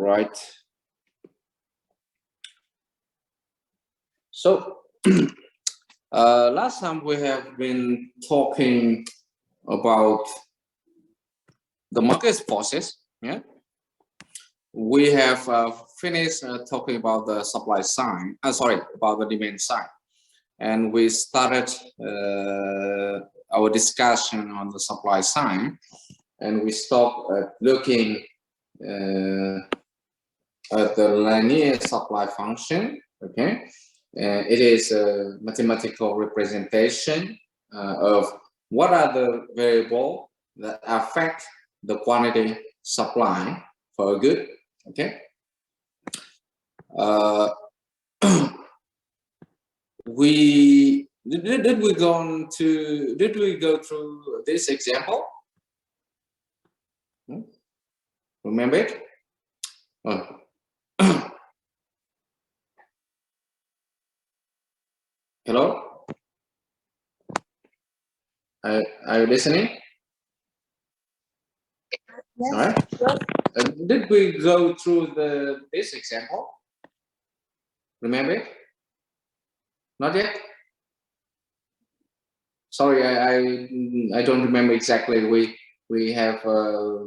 right. So last time we have been talking about the market forces. Yeah, we have finished talking about the supply side. Sorry, about the demand side, and we started our discussion on the supply side, and we stopped looking at the linear supply function. Okay, it is a mathematical representation of what are the variables that affect the quantity supply for a good. Okay, we did we go through this example? Remember it? Hello, are you listening? Yes. All right. Did we go through this example? Remember it? Not yet. Sorry, I don't remember exactly. We have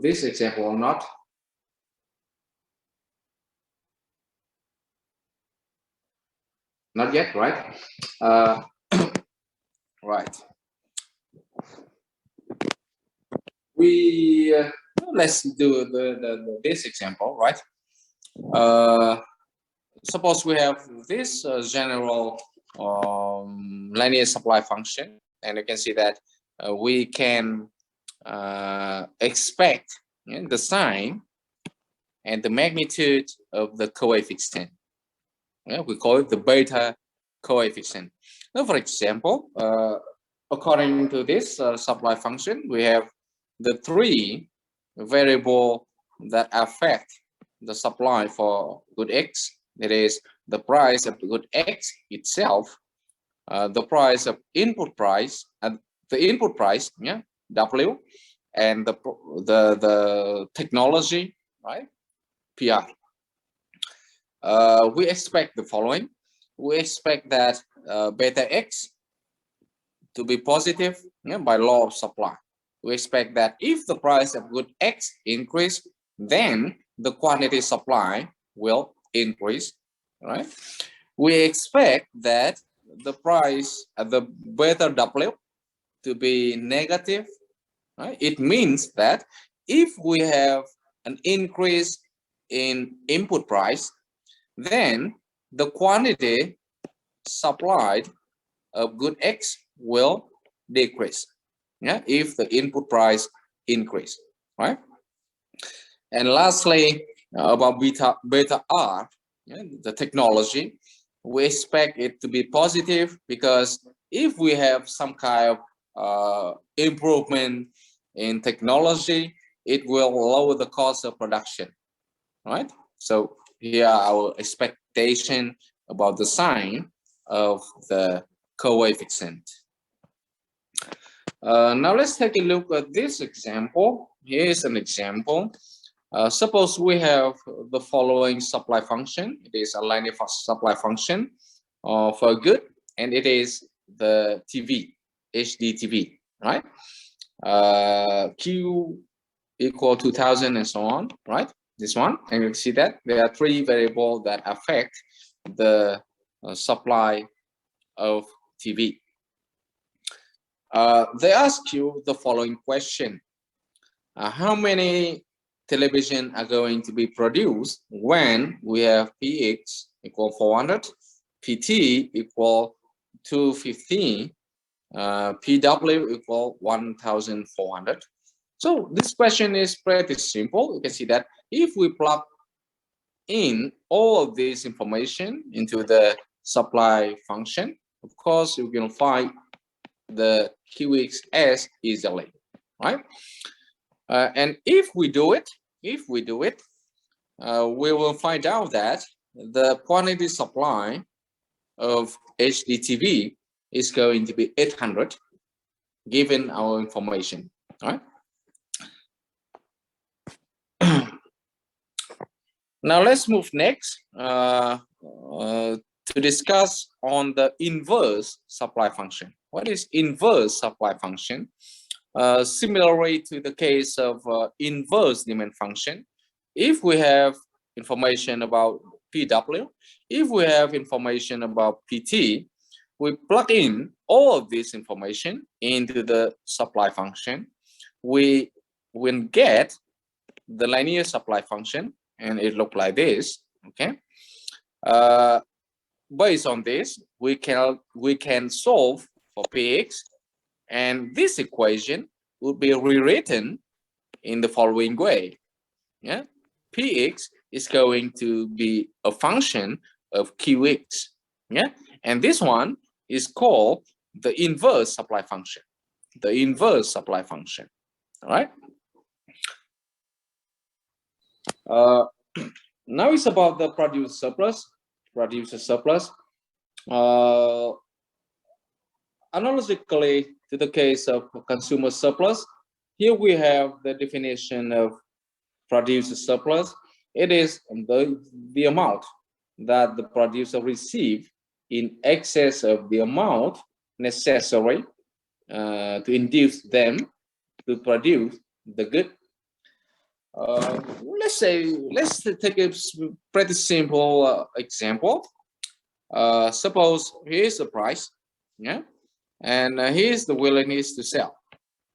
this example or not? Not yet, right? Right. We let's do this example, right? Suppose we have this general linear supply function, and you can see that we can expect the sign and the magnitude of the coefficient. Yeah, we call it the beta coefficient. Now, for example, according to this supply function, we have the three variables that affect the supply for good X. It is the price of the good X itself, the price of input price, and the input price, yeah, W, and the technology, right, PR. We expect the following. We expect that beta X to be positive, yeah, by law of supply. We expect that if the price of good X increase, then the quantity supply will increase, right? We expect that the price of the beta W to be negative, right? It means that if we have an increase in input price, then the quantity supplied of good X will decrease, yeah, if the input price increase, right? And lastly, about beta R, yeah, the technology, we expect it to be positive because if we have some kind of improvement in technology, it will lower the cost of production, right? So here are our expectation about the sign of the coefficient. Now let's take a look at this example. Here's an example. Suppose we have the following supply function. It is a linear supply function for a good, and it is the TV, HD TV, right? Q equal 2000 and so on, right? This one, and you can see that there are three variables that affect the supply of TV. They ask you the following question. How many television are going to be produced when we have PX equal 400, PT equal 250, PW equal 1400. So this question is pretty simple. You can see that if we plug in all of this information into the supply function, of course, you can find the QXS easily, right? And if we do it, we will find out that the quantity supply of HDTV is going to be 800, given our information, right? Now let's move next to discuss on the inverse supply function. What is inverse supply function? Similarly to the case of inverse demand function, if we have information about PW, if we have information about PT, we plug in all of this information into the supply function. We will get the linear supply function, and it look like this. Okay. Based on this, we can solve for Px, and this equation will be rewritten in the following way. Yeah, Px is going to be a function of Qx. Yeah, and this one is called the inverse supply function. The inverse supply function. All right. Now it's about the producer surplus. Producer surplus. Analogically to the case of consumer surplus, here we have the definition of producer surplus. It is the amount that the producer receives in excess of the amount necessary to induce them to produce the good. Let's take a pretty simple example. Suppose here's the price, yeah, and here's the willingness to sell.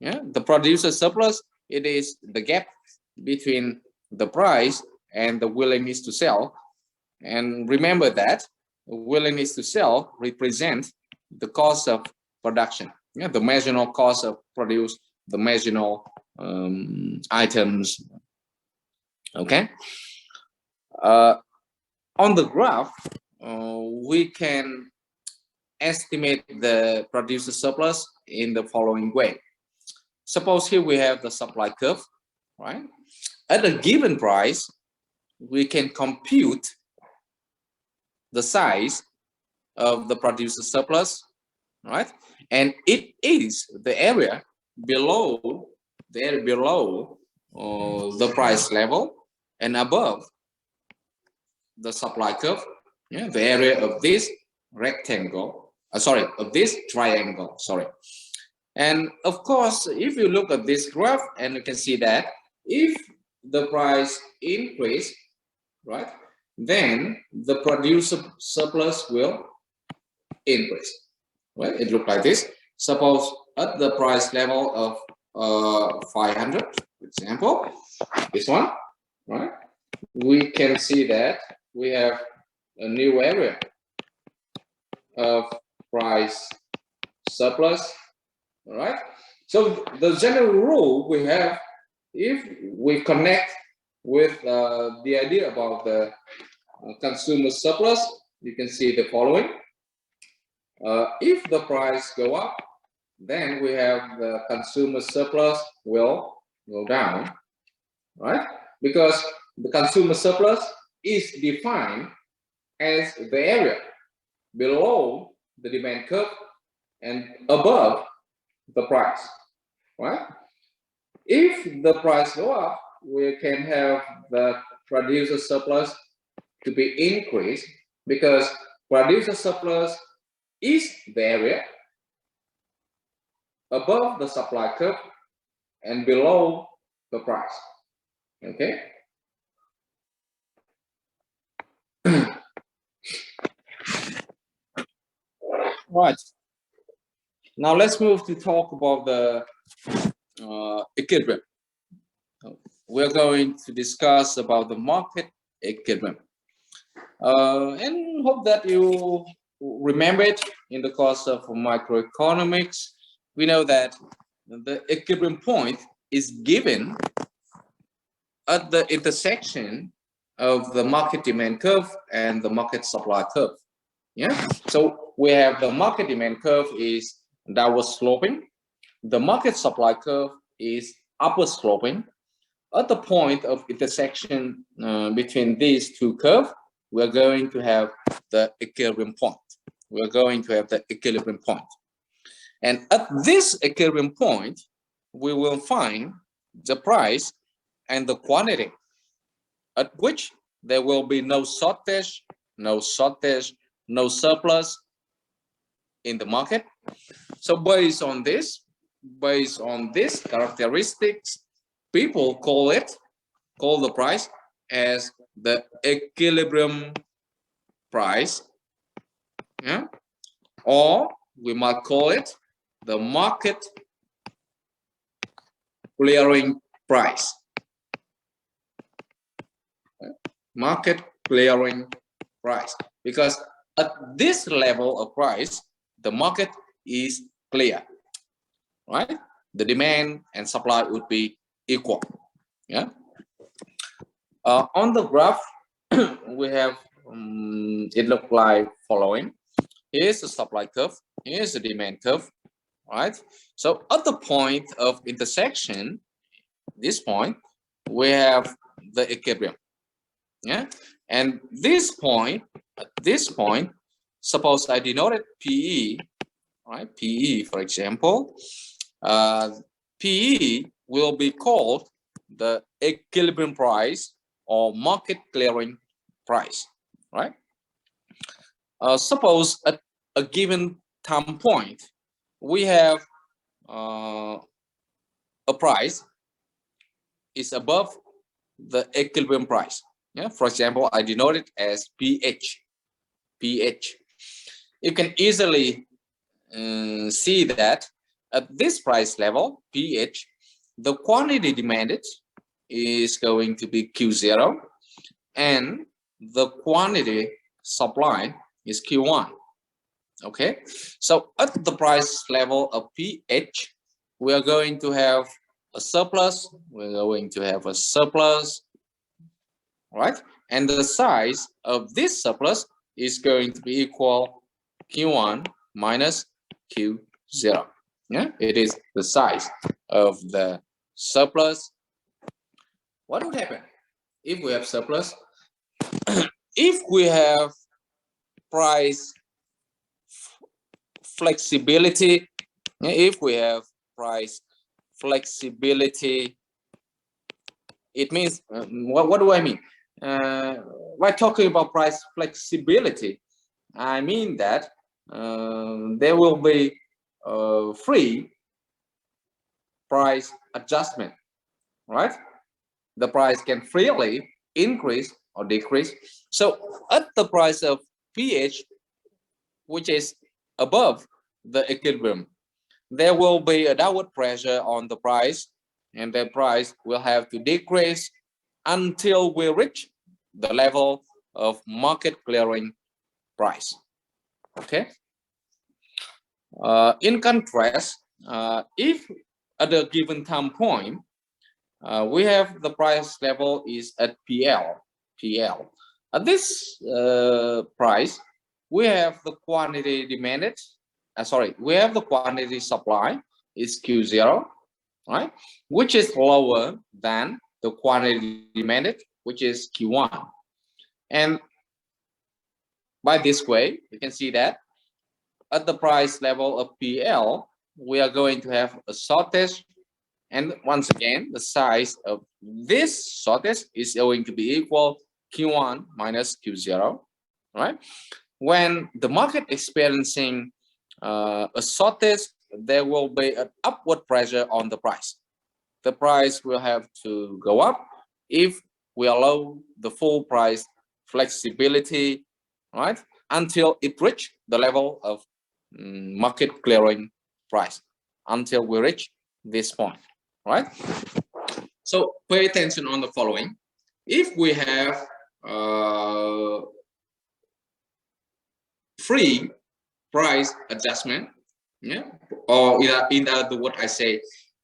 Yeah, the producer surplus, it is the gap between the price and the willingness to sell. And remember that willingness to sell represents the cost of production. Yeah, the marginal cost of produce the marginal items. Okay. On the graph, we can estimate the producer surplus in the following way. Suppose here we have the supply curve, right? At a given price, we can compute the size of the producer surplus, right? And it is the area below the price level and above the supply curve, yeah, the area of this rectangle, of this triangle, And of course, if you look at this graph, and you can see that if the price increase, right, then the producer surplus will increase. Well, it looks like this. Suppose at the price level of 500, for example, this one, right, we can see that we have a new area of price surplus. All right. So the general rule we have, if we connect with the idea about the consumer surplus, you can see the following. If the price go up, then we have the consumer surplus will go down, right? Because the consumer surplus is defined as the area below the demand curve and above the price, right? If the price go up, we can have the producer surplus to be increased, because producer surplus is the area above the supply curve and below the price. Okay. Right. Now let's move to talk about the equilibrium. We're going to discuss about the market equilibrium. And hope that you remember it in the course of microeconomics. We know that the equilibrium point is given at the intersection of the market demand curve and the market supply curve. Yeah. So we have the market demand curve is downward sloping. The market supply curve is upward sloping. At the point of intersection between these two curves, we're going to have the equilibrium point. We're going to have the equilibrium point. And at this equilibrium point, we will find the price and the quantity at which there will be no shortage, no surplus in the market. So based on this characteristics, people call the price as the equilibrium price, yeah, or we might call it the market clearing price. Market clearing price, because at this level of price, the market is clear, right? The demand and supply would be equal. Yeah. On the graph, we have it look like following. Here's the supply curve. Here's the demand curve, right? So at the point of intersection, this point, we have the equilibrium. Yeah, and at this point, suppose I denoted PE, right? PE, for example, PE will be called the equilibrium price or market clearing price, right? Suppose at a given time point, we have a price is above the equilibrium price. Yeah, for example, I denote it as pH. You can easily see that at this price level, pH, the quantity demanded is going to be Q0 and the quantity supplied is Q1. Okay, so at the price level of pH, we are going to have a surplus. We're going to have a surplus, right? And the size of this surplus is going to be equal Q1 minus Q0. Yeah, it is the size of the surplus. What would happen if we have surplus? If we have price flexibility, if we have price flexibility, it means what do I mean? By talking about price flexibility, I mean that there will be free price adjustment, right? The price can freely increase or decrease. So at the price of pH, which is above the equilibrium, there will be a downward pressure on the price, and the price will have to decrease until we reach the level of market clearing price. Okay. In contrast, if at a given time point we have the price level is at PL, at this price we have the quantity demanded. We have the quantity supply is Q0, right, which is lower than the quantity demanded, which is Q1. And by this way, you can see that at the price level of PL, we are going to have a shortage. And once again, the size of this shortage is going to be equal Q1 minus Q0, right? When the market experiencing a shortage, there will be an upward pressure on the price. The price will have to go up if we allow the full price flexibility, right, until it reach the level of market clearing price, until we reach this point, right? So pay attention on the following. If we have free price adjustment, yeah, or in other words, I say,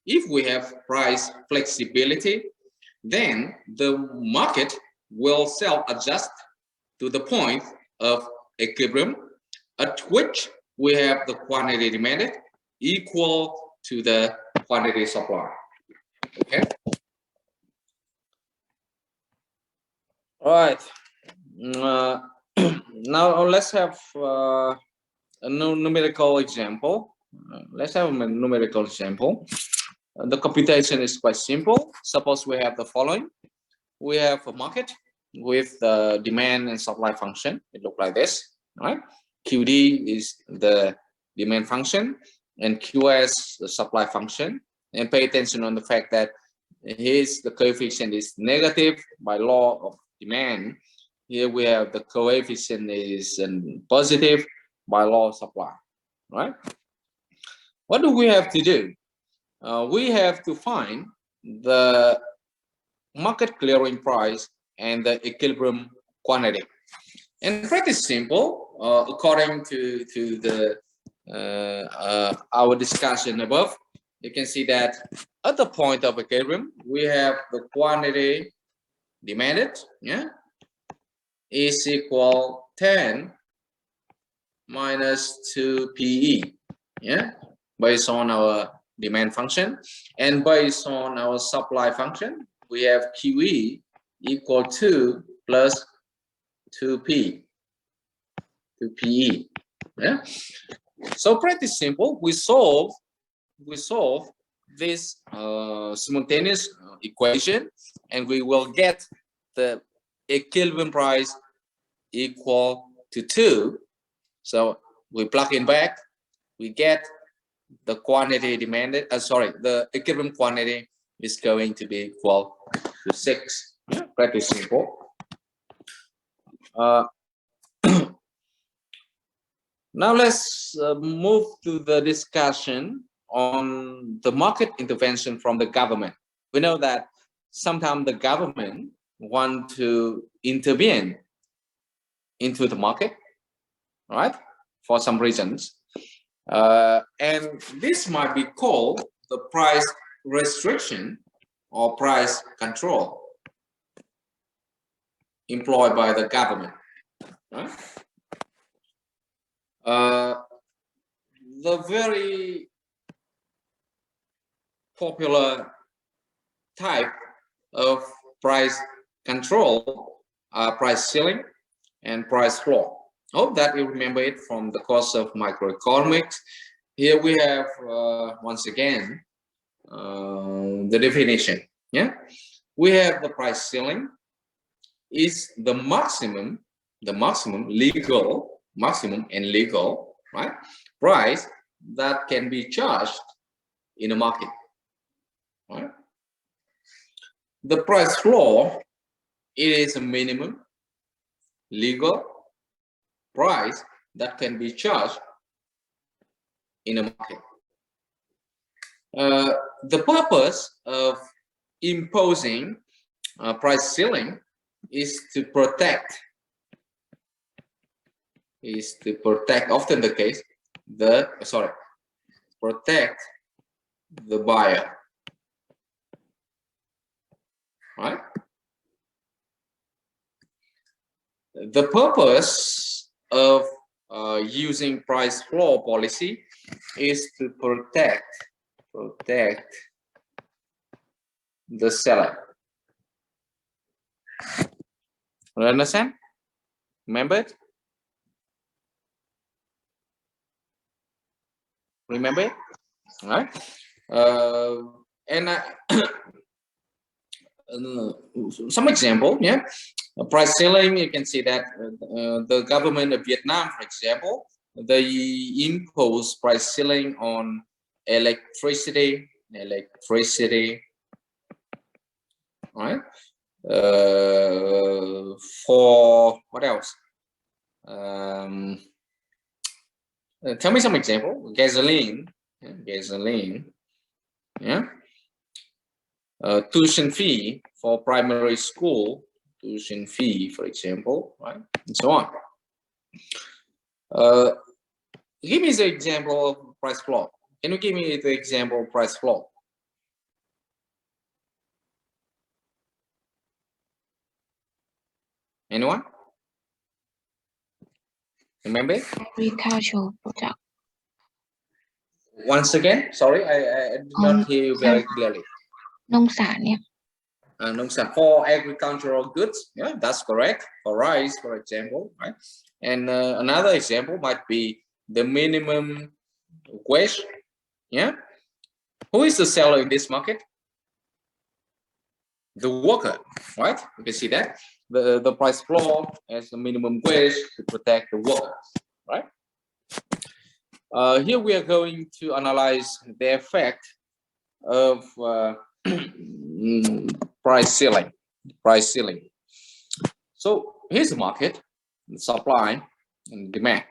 if we have price flexibility, then the market will self-adjust to the point of equilibrium at which we have the quantity demanded equal to the quantity supply. Okay. All right. Now let's have a numerical example. Let's have a numerical example. The computation is quite simple. Suppose we have the following. We have a market. with the demand and supply function. It looks like this, right? QD is the demand function and QS the supply function. And pay attention on the fact that the coefficient is negative by law of demand. Here we have the coefficient is positive by law of supply, right? What do we have to do? We have to find the market clearing price and the equilibrium quantity. And pretty simple, according to the our discussion above. You can see that at the point of equilibrium, we have the quantity demanded, yeah, is equal 10 minus 2 PE, yeah, based on our demand function, and based on our supply function, we have QE equal to plus 2P, 2PE, yeah. So pretty simple. We solve this simultaneous equation, and we will get the equilibrium price equal to 2. So we plug in back, we get the quantity demanded. The equilibrium quantity is going to be equal to 6. Yeah, pretty simple. Now let's move to the discussion on the market intervention from the government. We know that sometimes the government want to intervene into the market, right, for some reasons. And this might be called the price restriction or price control employed by the government, right? The very popular type of price control are price ceiling and price floor. Hope that you remember it from the course of microeconomics. Here we have once again the definition. Yeah, we have the price ceiling is the maximum legal, right, price that can be charged in a market, right? The price floor, it is a minimum legal price that can be charged in a market. The purpose of imposing price ceiling is to protect, often the case, protect the buyer, right? The purpose of using price floor policy is to protect the seller. You understand? Remember it? Remember it? All right. Some example, yeah. Price ceiling, you can see that the government of Vietnam, for example, they impose price ceiling on electricity, right? For what else? Tell me some example. Gasoline, yeah. Tuition fee for primary school, tuition fee, for example, right, and so on. Give me the example of price floor. Can you give me the example of price floor? Anyone? Remember? Agricultural product. Once again, sorry, I did not hear you very clearly. Nông sản, yeah. For agricultural goods, yeah, that's correct. For rice, for example, right? And another example might be the minimum wage, yeah. Who is the seller in this market? The worker, right? You can see that. the price floor as the minimum wage to protect the workers, right? Here we are going to analyze the effect of price ceiling. So here's the market, supply and demand.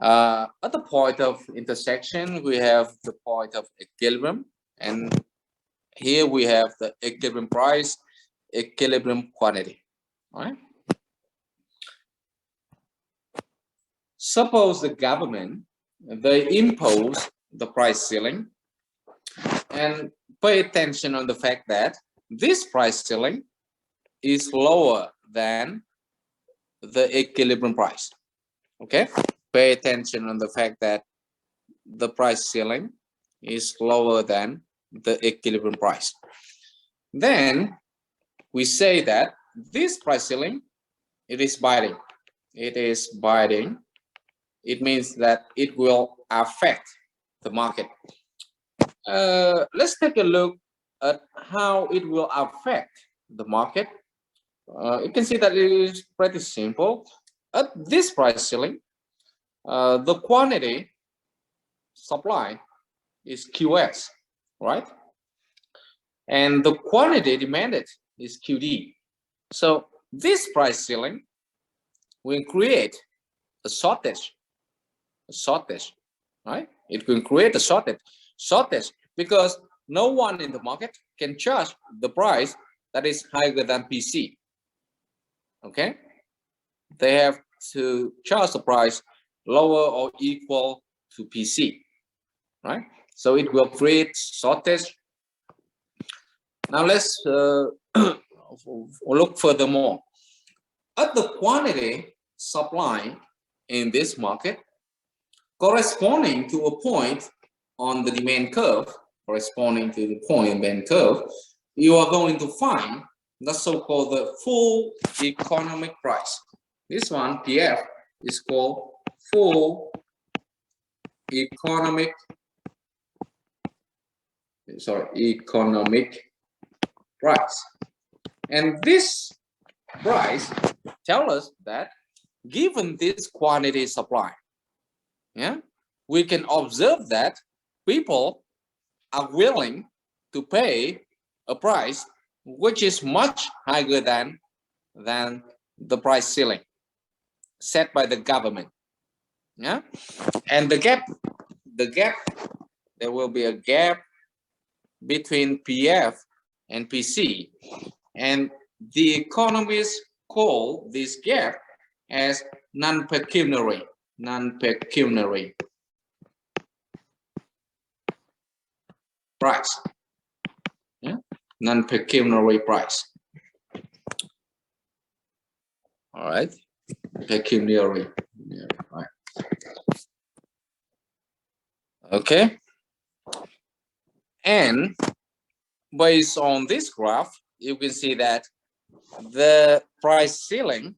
At the point of intersection, we have the point of equilibrium, and here we have the equilibrium price, equilibrium quantity. All right. Suppose the government, they impose the price ceiling, and pay attention on the fact that this price ceiling is lower than the equilibrium price. Okay, pay attention on the fact that the price ceiling is lower than the equilibrium price. Then we say that this price ceiling, it is binding. It is binding. It means that it will affect the market. Let's take a look at how it will affect the market. You can see that it is pretty simple. At this price ceiling, the quantity supply is QS, right? And the quantity demanded is QD. So this price ceiling will create a shortage, right? It will create a shortage because no one in the market can charge the price that is higher than PC. Okay, they have to charge the price lower or equal to PC, right? So it will create shortage. Now let's look furthermore at the quantity supply in this market corresponding to a point on the demand curve. Corresponding to the point in demand curve, you are going to find the so-called the full economic price. This one, PF, is called full economic price. And this price tells us that given this quantity supply, yeah, we can observe that people are willing to pay a price which is much higher than the price ceiling set by the government. Yeah, and the gap, there will be a gap between PF and PC, and the economists call this gap as non-pecuniary price. Yeah, non-pecuniary price. All right, pecuniary. Yeah, right. Okay, and based on this graph, you can see that the price ceiling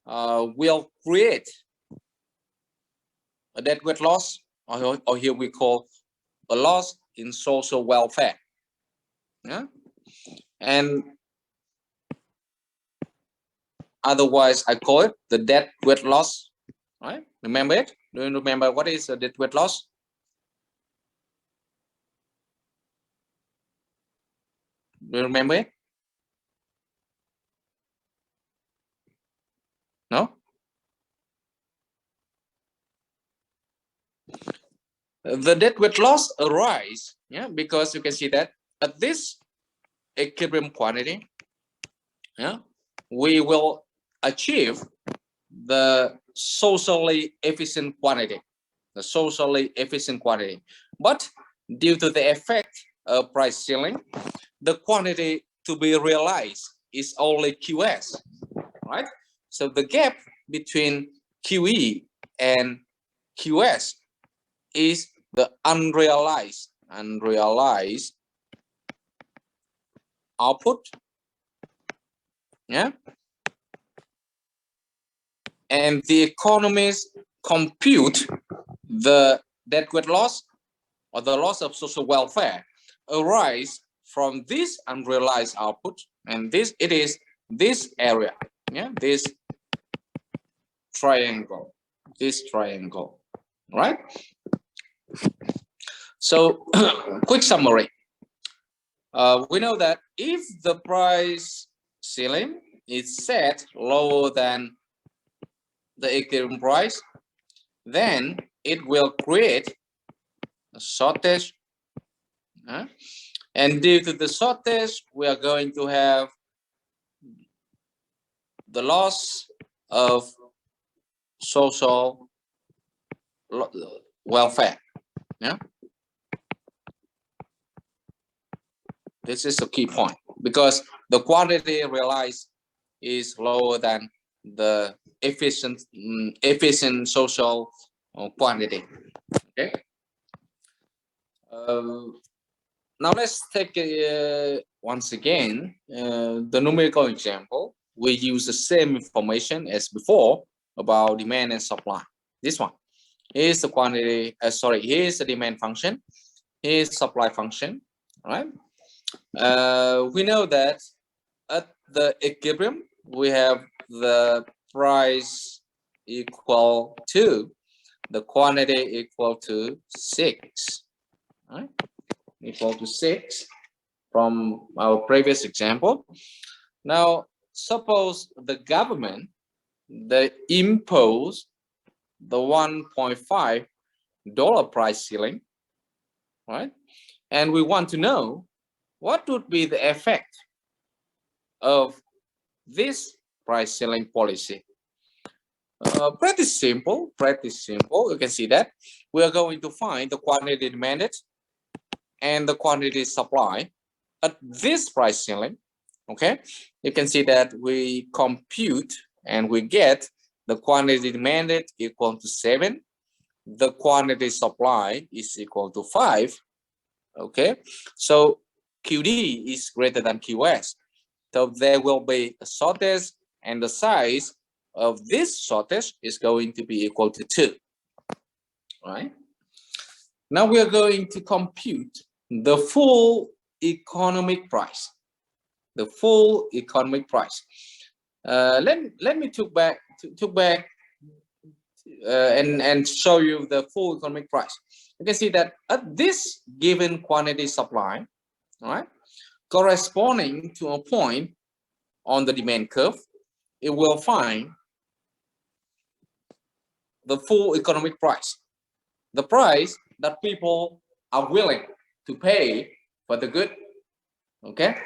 will create a deadweight loss, or here we call a loss in social welfare. Yeah, and otherwise I call it the deadweight loss. Right? Remember it? Do you remember what is a deadweight loss? Do you remember it? No? The deadweight loss arise, yeah, because you can see that at this equilibrium quantity, yeah, we will achieve the socially efficient quantity, but due to the effect of price ceiling, the quantity to be realized is only QS, right? So the gap between QE and QS is the unrealized output. Yeah, and the economists compute the deadweight loss or the loss of social welfare arise from this unrealized output, and this it is this area, yeah, this triangle, right? So quick summary. We know that if the price ceiling is set lower than the equilibrium price, then it will create a shortage, and due to the shortage, we are going to have the loss of social welfare. Yeah, this is a key point because the quantity realized is lower than the efficient social quantity. Okay. Now let's take once again the numerical example. We use the same information as before about demand and supply. This one. Here's the quantity. Here's the demand function. Here's supply function. Right. We know that at the equilibrium we have the price equal to the quantity equal to 6. Right? Equal to 6 from our previous example. Now, suppose the government they impose the $1.5 price ceiling, right? And we want to know what would be the effect of this price ceiling policy. Pretty simple. You can see that we are going to find the quantity demanded and the quantity supply at this price ceiling. Okay, you can see that we compute and we get the quantity demanded equal to 7, the quantity supply is equal to 5. Okay, so QD is greater than QS, so there will be a shortage, and the size of this shortage is going to be equal to 2. Right, now we are going to compute the full economic price. The full economic price. Let me took back and show you the full economic price. You can see that at this given quantity supply, right, corresponding to a point on the demand curve, it will find the full economic price, the price that people are willing to pay for the good. Okay,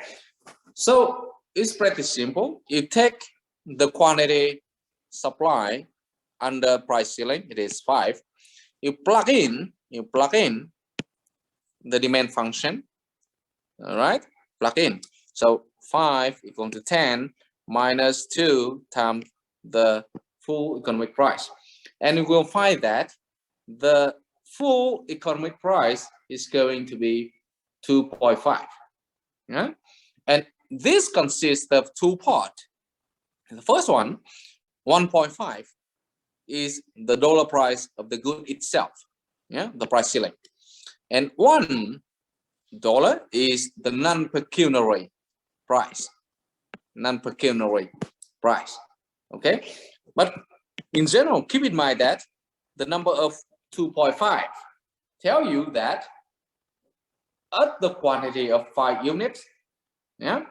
so it's pretty simple. You take the quantity supply under price ceiling, it is 5. You plug in the demand function. All right, plug in. So 5 equal to 10 minus 2 times the full economic price, and you will find that the full economic price is going to be 2.5. Yeah, and this consists of two parts. The first one, 1.5, is the dollar price of the good itself, yeah, the price ceiling, and $1 is the non-pecuniary price, okay. But in general, keep in mind that the number of 2.5 tell you that at the quantity of 5 units, yeah,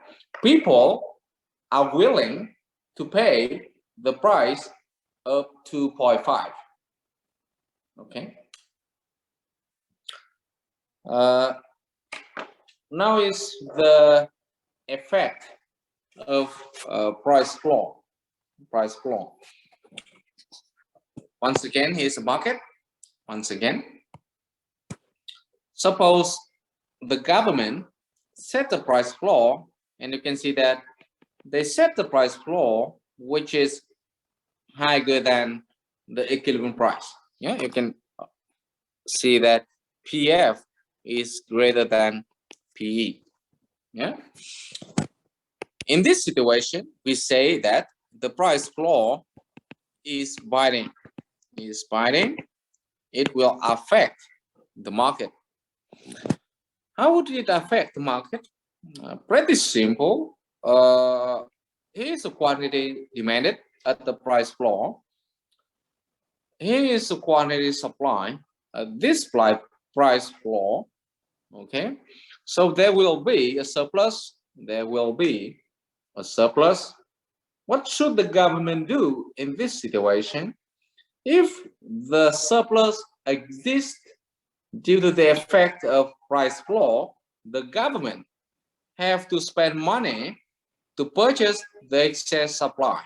people are willing to pay the price of 2.5. Okay. Now is the effect of price floor. Once again, here's a market. Once again, suppose the government set the price floor, and you can see that they set the price floor which is higher than the equilibrium price. Yeah, you can see that PF is greater than PE. Yeah. In this situation, we say that the price floor is binding. It will affect the market. How would it affect the market? Pretty simple. Here's the quantity demanded at the price floor. Here is the quantity supply at this price floor. Okay, so there will be a surplus. There will be a surplus. What should the government do in this situation? If the surplus exists due to the effect of price floor, the government have to spend money to purchase the excess supply.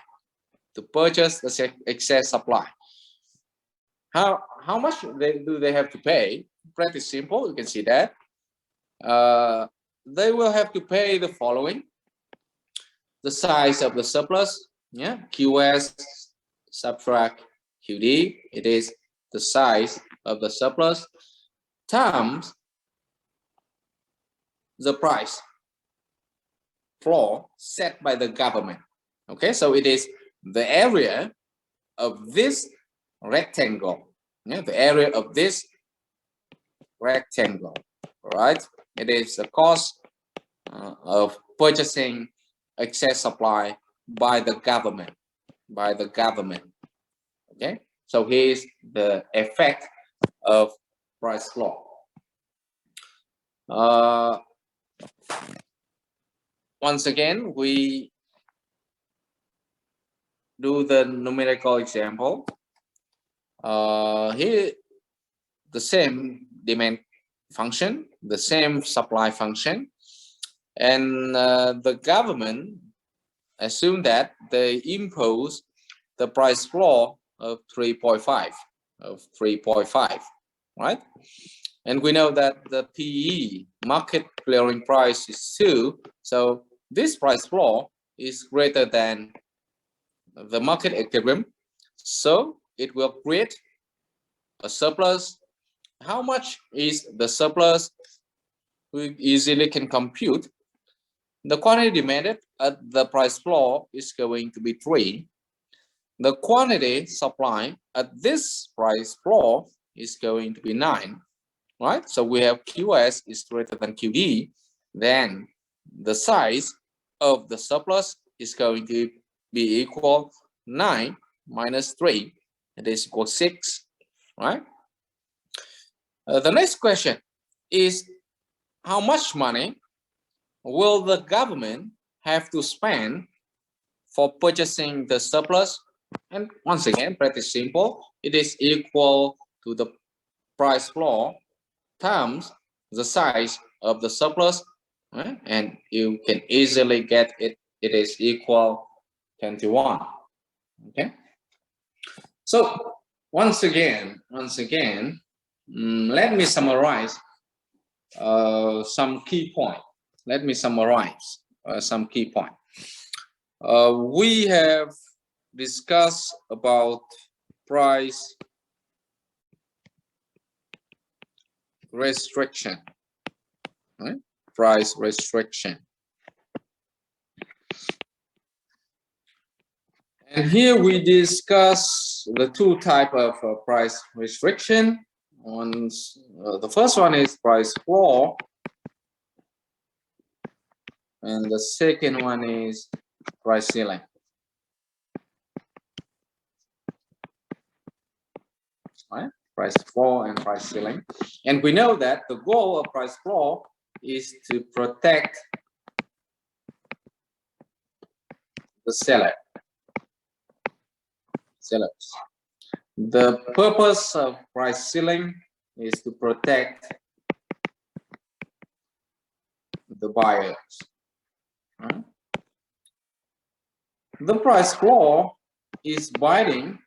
To purchase the excess supply. How much do they have to pay? Pretty simple. You can see that. They will have to pay the following: the size of the surplus, yeah, QS subtract QD, it is the size of the surplus, times the price floor set by the government. Okay, so it is the area of this rectangle, yeah, the area of this rectangle, right? It is the cost of purchasing excess supply by the government, okay? So here's the effect of price floor. Once again, we do the numerical example. Here, the same demand function, the same supply function, and the government assume that they impose the price floor of 3.5, right? And we know that the PE, market clearing price, is 2, so this price floor is greater than the market equilibrium, so it will create a surplus. How much is the surplus? We easily can compute. The quantity demanded at the price floor is going to be 3. The quantity supply at this price floor is going to be 9, right? So we have QS is greater than QD. Then the size of the surplus is going to be equal 9 minus 3. It is equal 6, right? The next question is, how much money will the government have to spend for purchasing the surplus? And once again, pretty simple. It is equal to the price floor times the size of the surplus, right? And you can easily get it. It is equal 21. Okay. So once again, let me summarize some key points. Let me summarize some key points. We have discussed about price restriction, right? Price restriction. And here we discuss the two types of price restriction. The first one is price floor, and the second one is price ceiling. Right? Price floor and price ceiling. And we know that the goal of price floor is to protect the sellers. The purpose of price ceiling is to protect the buyers. Right? The price floor is binding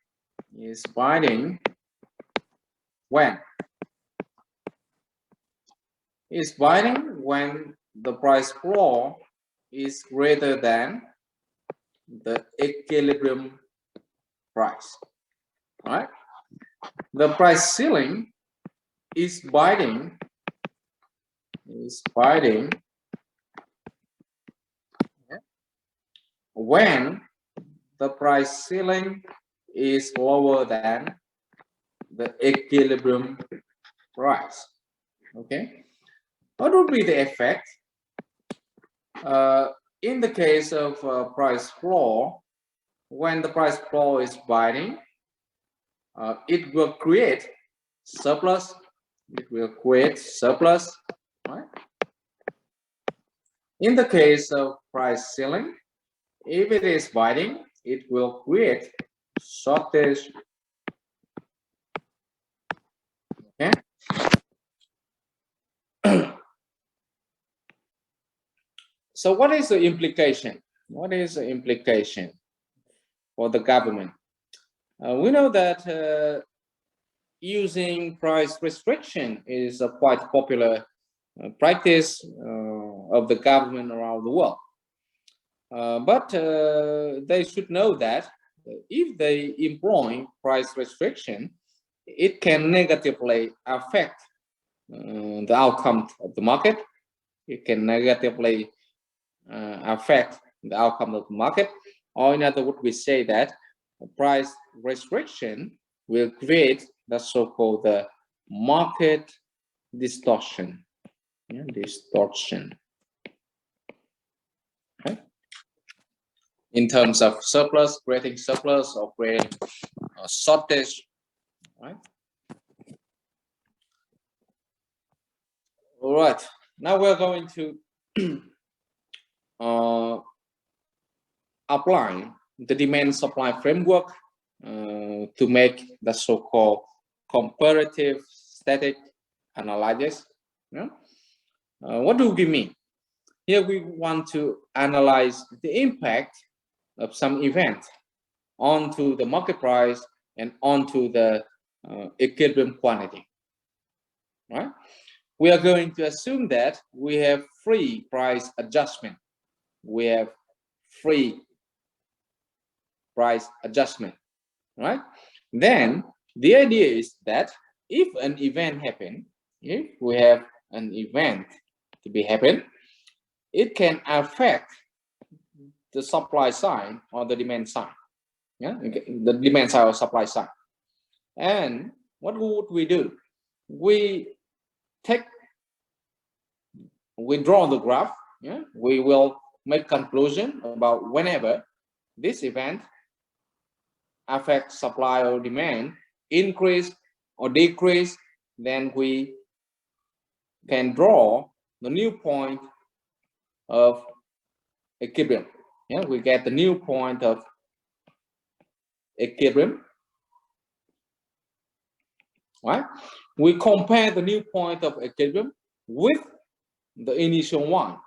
when? Is binding when the price floor is greater than the equilibrium price. Right? The price ceiling is binding when the price ceiling is lower than the equilibrium price. Okay, what would be the effect in the case of price floor, when the price floor is binding, it will create surplus. It will create surplus, right? In the case of price ceiling, if it is binding, it will create shortage. Okay. So what is the implication? What is the implication for the government? We know that using price restriction is a quite popular practice of the government around the world. But they should know that if they employ price restriction, it can negatively affect the outcome of the market. It can negatively affect the outcome of the market. Or in other words, we say that price restriction will create the so-called the market distortion. Yeah, distortion. Okay. In terms of surplus, creating surplus or creating a shortage, right? All right. Now we're going to apply the demand supply framework to make the so-called comparative static analysis. Yeah? What do we mean? Here we want to analyze the impact of some event onto the market price and onto the equilibrium quantity. Right? We are going to assume that we have free price adjustment. We have free price adjustment, right? Then the idea is that if an event happen, if we have an event to be happen, it can affect the supply side or the demand side. Yeah, the demand side or supply side. And what would we do? We draw the graph. Yeah, we will make conclusion about whenever this event affects supply or demand, increase or decrease, then we can draw the new point of equilibrium. Yeah, we get the new point of equilibrium. Right? We compare the new point of equilibrium with the initial one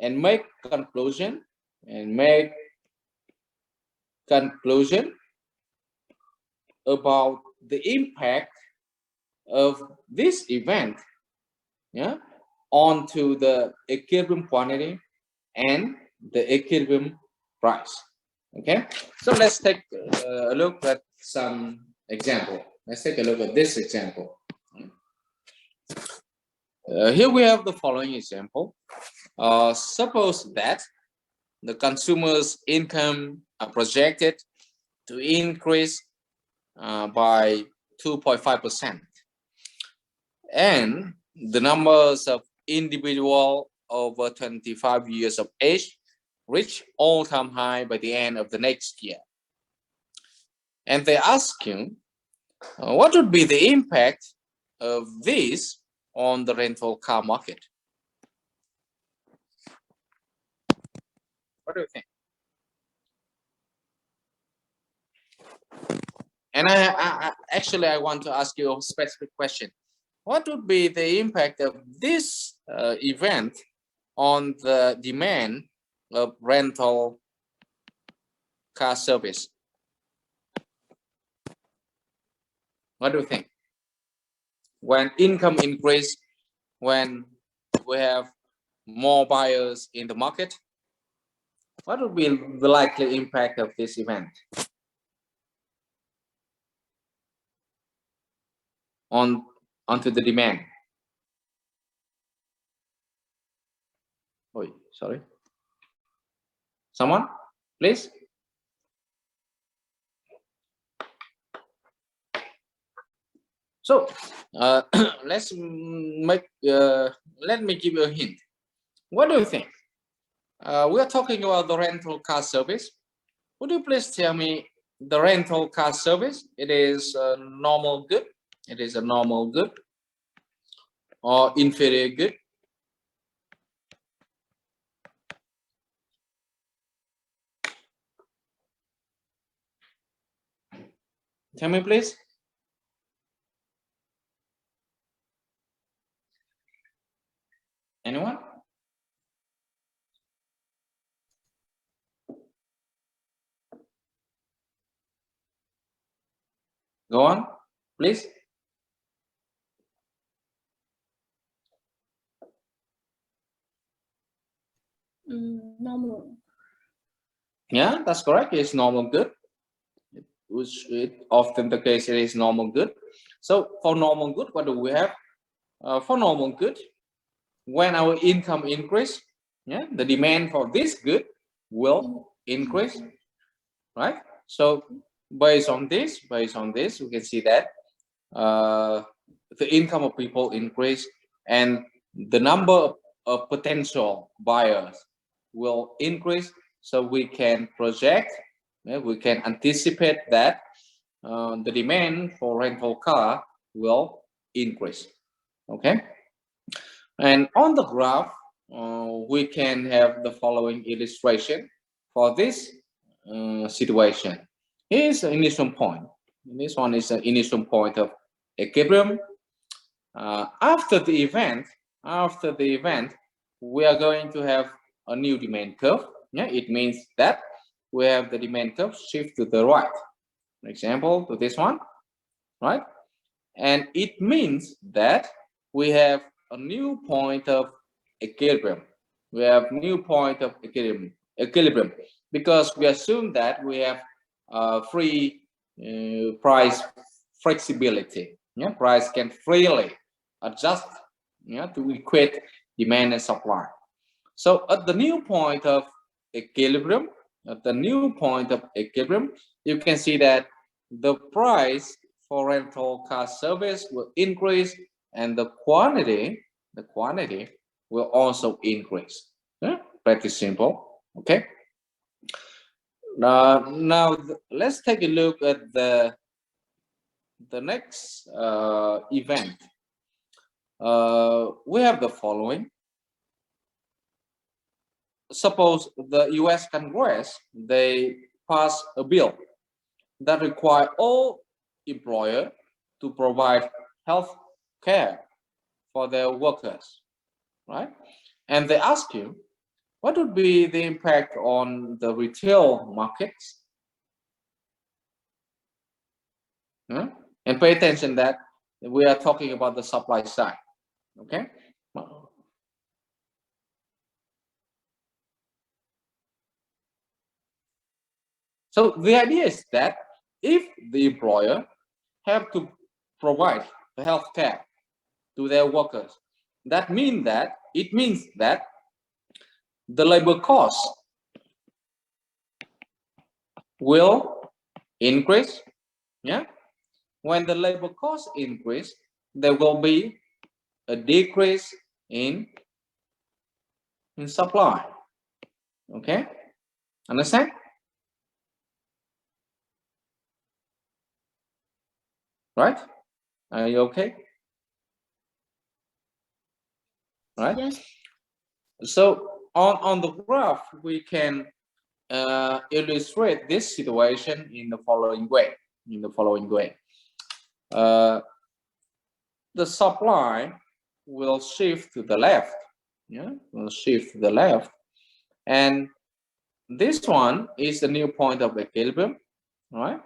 and make conclusion about the impact of this event, yeah, onto the equilibrium quantity and the equilibrium price. Okay, so let's take a look at some example. Let's take a look at this example. Here we have the following example. Suppose that the consumer's income are projected to increase by 2.5%, and the numbers of individual over 25 years of age reach all-time high by the end of the next year. And they ask you, what would be the impact of this on the rental car market? What do you think? And I actually want to ask you a specific question. What would be the impact of this event on the demand of rental car service? What do you think? When income increase, when we have more buyers in the market, what would be the likely impact of this event onto the demand? Oh, sorry. Someone, please. So let's make let me give you a hint. What do you think? We are talking about the rental car service. Would you please tell me the rental car service? It is a normal good. It is a normal good or inferior good. Tell me, please. Anyone? Go on, please. Normal. Yeah, that's correct. It's normal good. Which it often the case it is normal good. So for normal good, what do we have? For normal good, when our income increase, yeah, the demand for this good will increase, right? So based on this, we can see that the income of people increase and the number of potential buyers will increase. So we can project, we can anticipate that the demand for rental car will increase. Okay, and on the graph we can have the following illustration for this situation. Here's the initial point. This one is the initial point of equilibrium. After the event, we are going to have a new demand curve. Yeah, it means that we have the demand curve shift to the right. For example, to this one, right? And it means that we have a new point of equilibrium. We have new point of equilibrium because we assume that we have free price flexibility. Yeah, price can freely adjust, yeah, to equate demand and supply. So at the new point of equilibrium, you can see that the price for rental car service will increase and the quantity will also increase. Yeah? Pretty simple. Okay. Now let's take a look at the next event. We have the following. Suppose the US Congress, they pass a bill that require all employer to provide health care for their workers, right? And they ask you, what would be the impact on the retail markets? And pay attention that we are talking about the supply side, okay? So the idea is that if the employer have to provide the health care to their workers, it means that the labor cost will increase. Yeah, when the labor cost increase, there will be a decrease in supply. Okay, understand? Right? Are you okay? Right? Yes. So on the graph, we can illustrate this situation in the following way. The supply will shift to the left. Yeah, will shift to the left, and this one is the new point of equilibrium, right?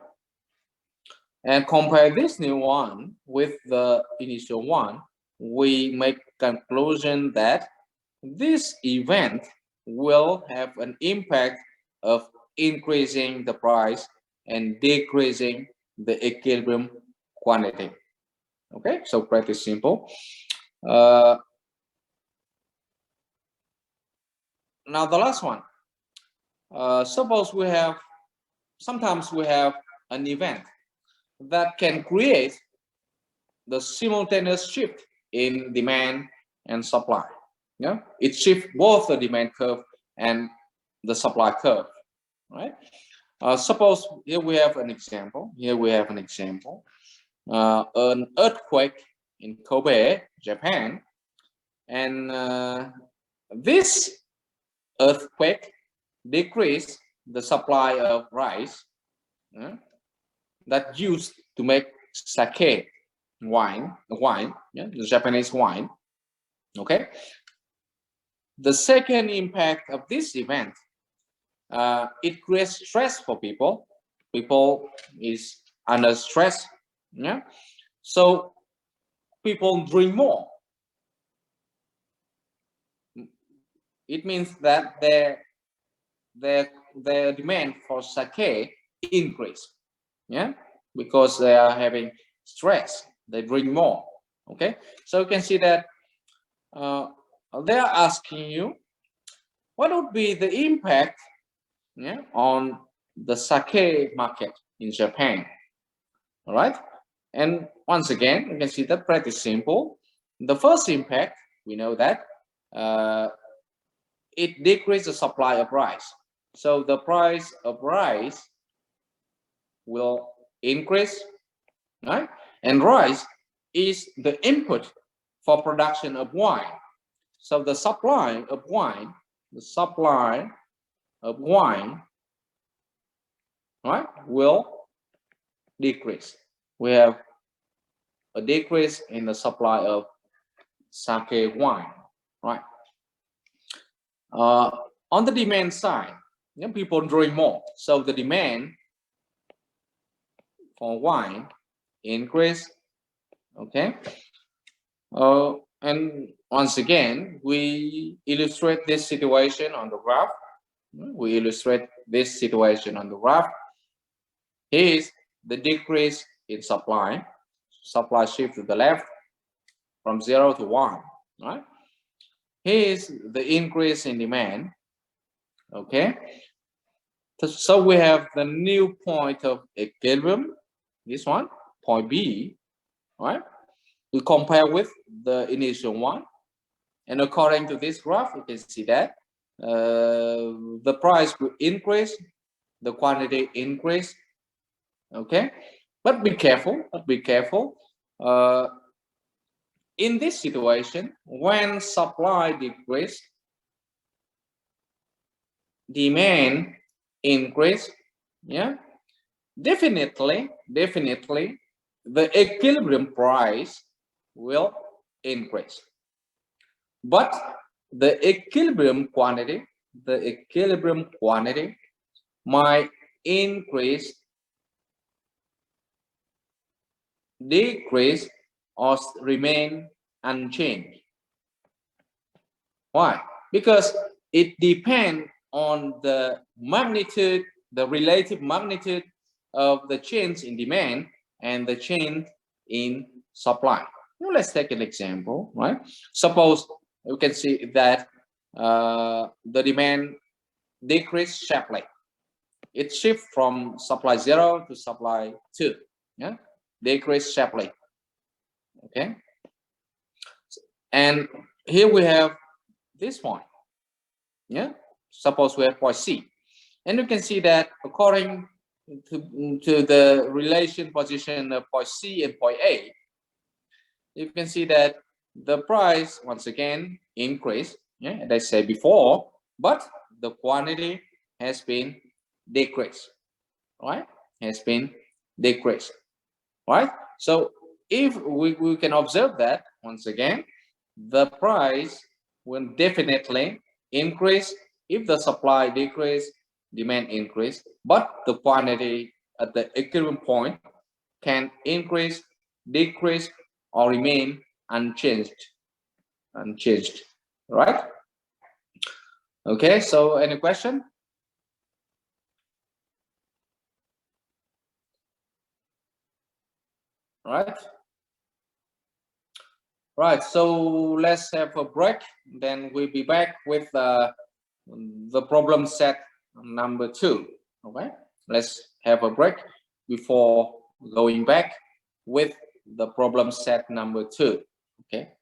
And compare this new one with the initial one, we make conclusion that this event will have an impact of increasing the price and decreasing the equilibrium quantity. Okay, so pretty simple. Now the last one. Suppose sometimes we have an event that can create the simultaneous shift in demand and supply. Yeah, it shifts both the demand curve and the supply curve, right? Suppose here we have an example. An earthquake in Kobe, Japan, and this earthquake decreased the supply of rice that used to make sake, wine, the Japanese wine. Okay. The second impact of this event, it creates stress for people. People is under stress. Yeah. So people drink more. It means that their demand for sake increase. Yeah, because they are having stress, they drink more. Okay, so you can see that they are asking you what would be the impact, yeah, on the sake market in Japan. All right, and once again you can see that pretty simple. The first impact, we know that it decreases the supply of rice, so the price of rice will increase, right? And rice is the input for production of wine. So the supply of wine, right, will decrease. We have a decrease in the supply of sake wine, right? On the demand side, people drink more, so the demand for wine increase. Okay. And once again, we illustrate this situation on the graph. Here is the decrease in supply. Supply shift to the left from 0 to 1. Right? Here is the increase in demand. Okay. So we have the new point of equilibrium. This one, point B. Right? We compare with the initial one, and according to this graph, you can see that the price will increase, the quantity increase. Okay, but be careful. In this situation, when supply decrease, demand increase. Yeah, definitely the equilibrium price will increase, but the equilibrium quantity might increase, decrease, or remain unchanged. Why? Because it depends on the magnitude, the relative magnitude of the change in demand and the change in supply. Now let's take an example, right? Suppose you can see that the demand decreased sharply. It shifts from supply 0 to supply 2. Yeah, decrease sharply. Okay, and here we have this point. Yeah, suppose we have point C, and you can see that according to the relation position of point C and point A, you can see that the price once again increased, yeah, as I said before, but the quantity has been decreased, right? Right? So if we can observe that once again, the price will definitely increase if the supply decrease, demand increase, but the quantity at the equilibrium point can increase, decrease, or remain unchanged, right? Okay, so any question? Right, so let's have a break, then we'll be back with the problem set number 2. Okay, let's have a break before going back with the problem set number 2. Okay.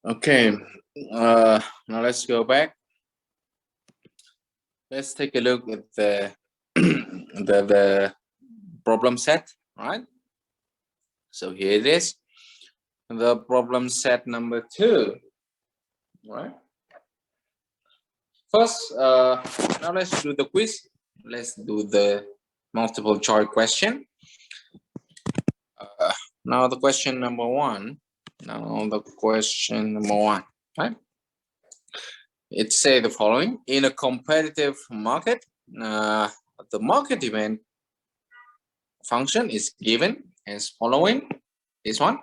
Okay, now let's go back. Let's take a look at the the problem set, right? So here it is, the problem set number 2, right? First, now let's do the quiz. Let's do the multiple choice question. Now the question number 1. Now the question number 1, right? It say the following: in a competitive market, the market demand function is given as following, this one,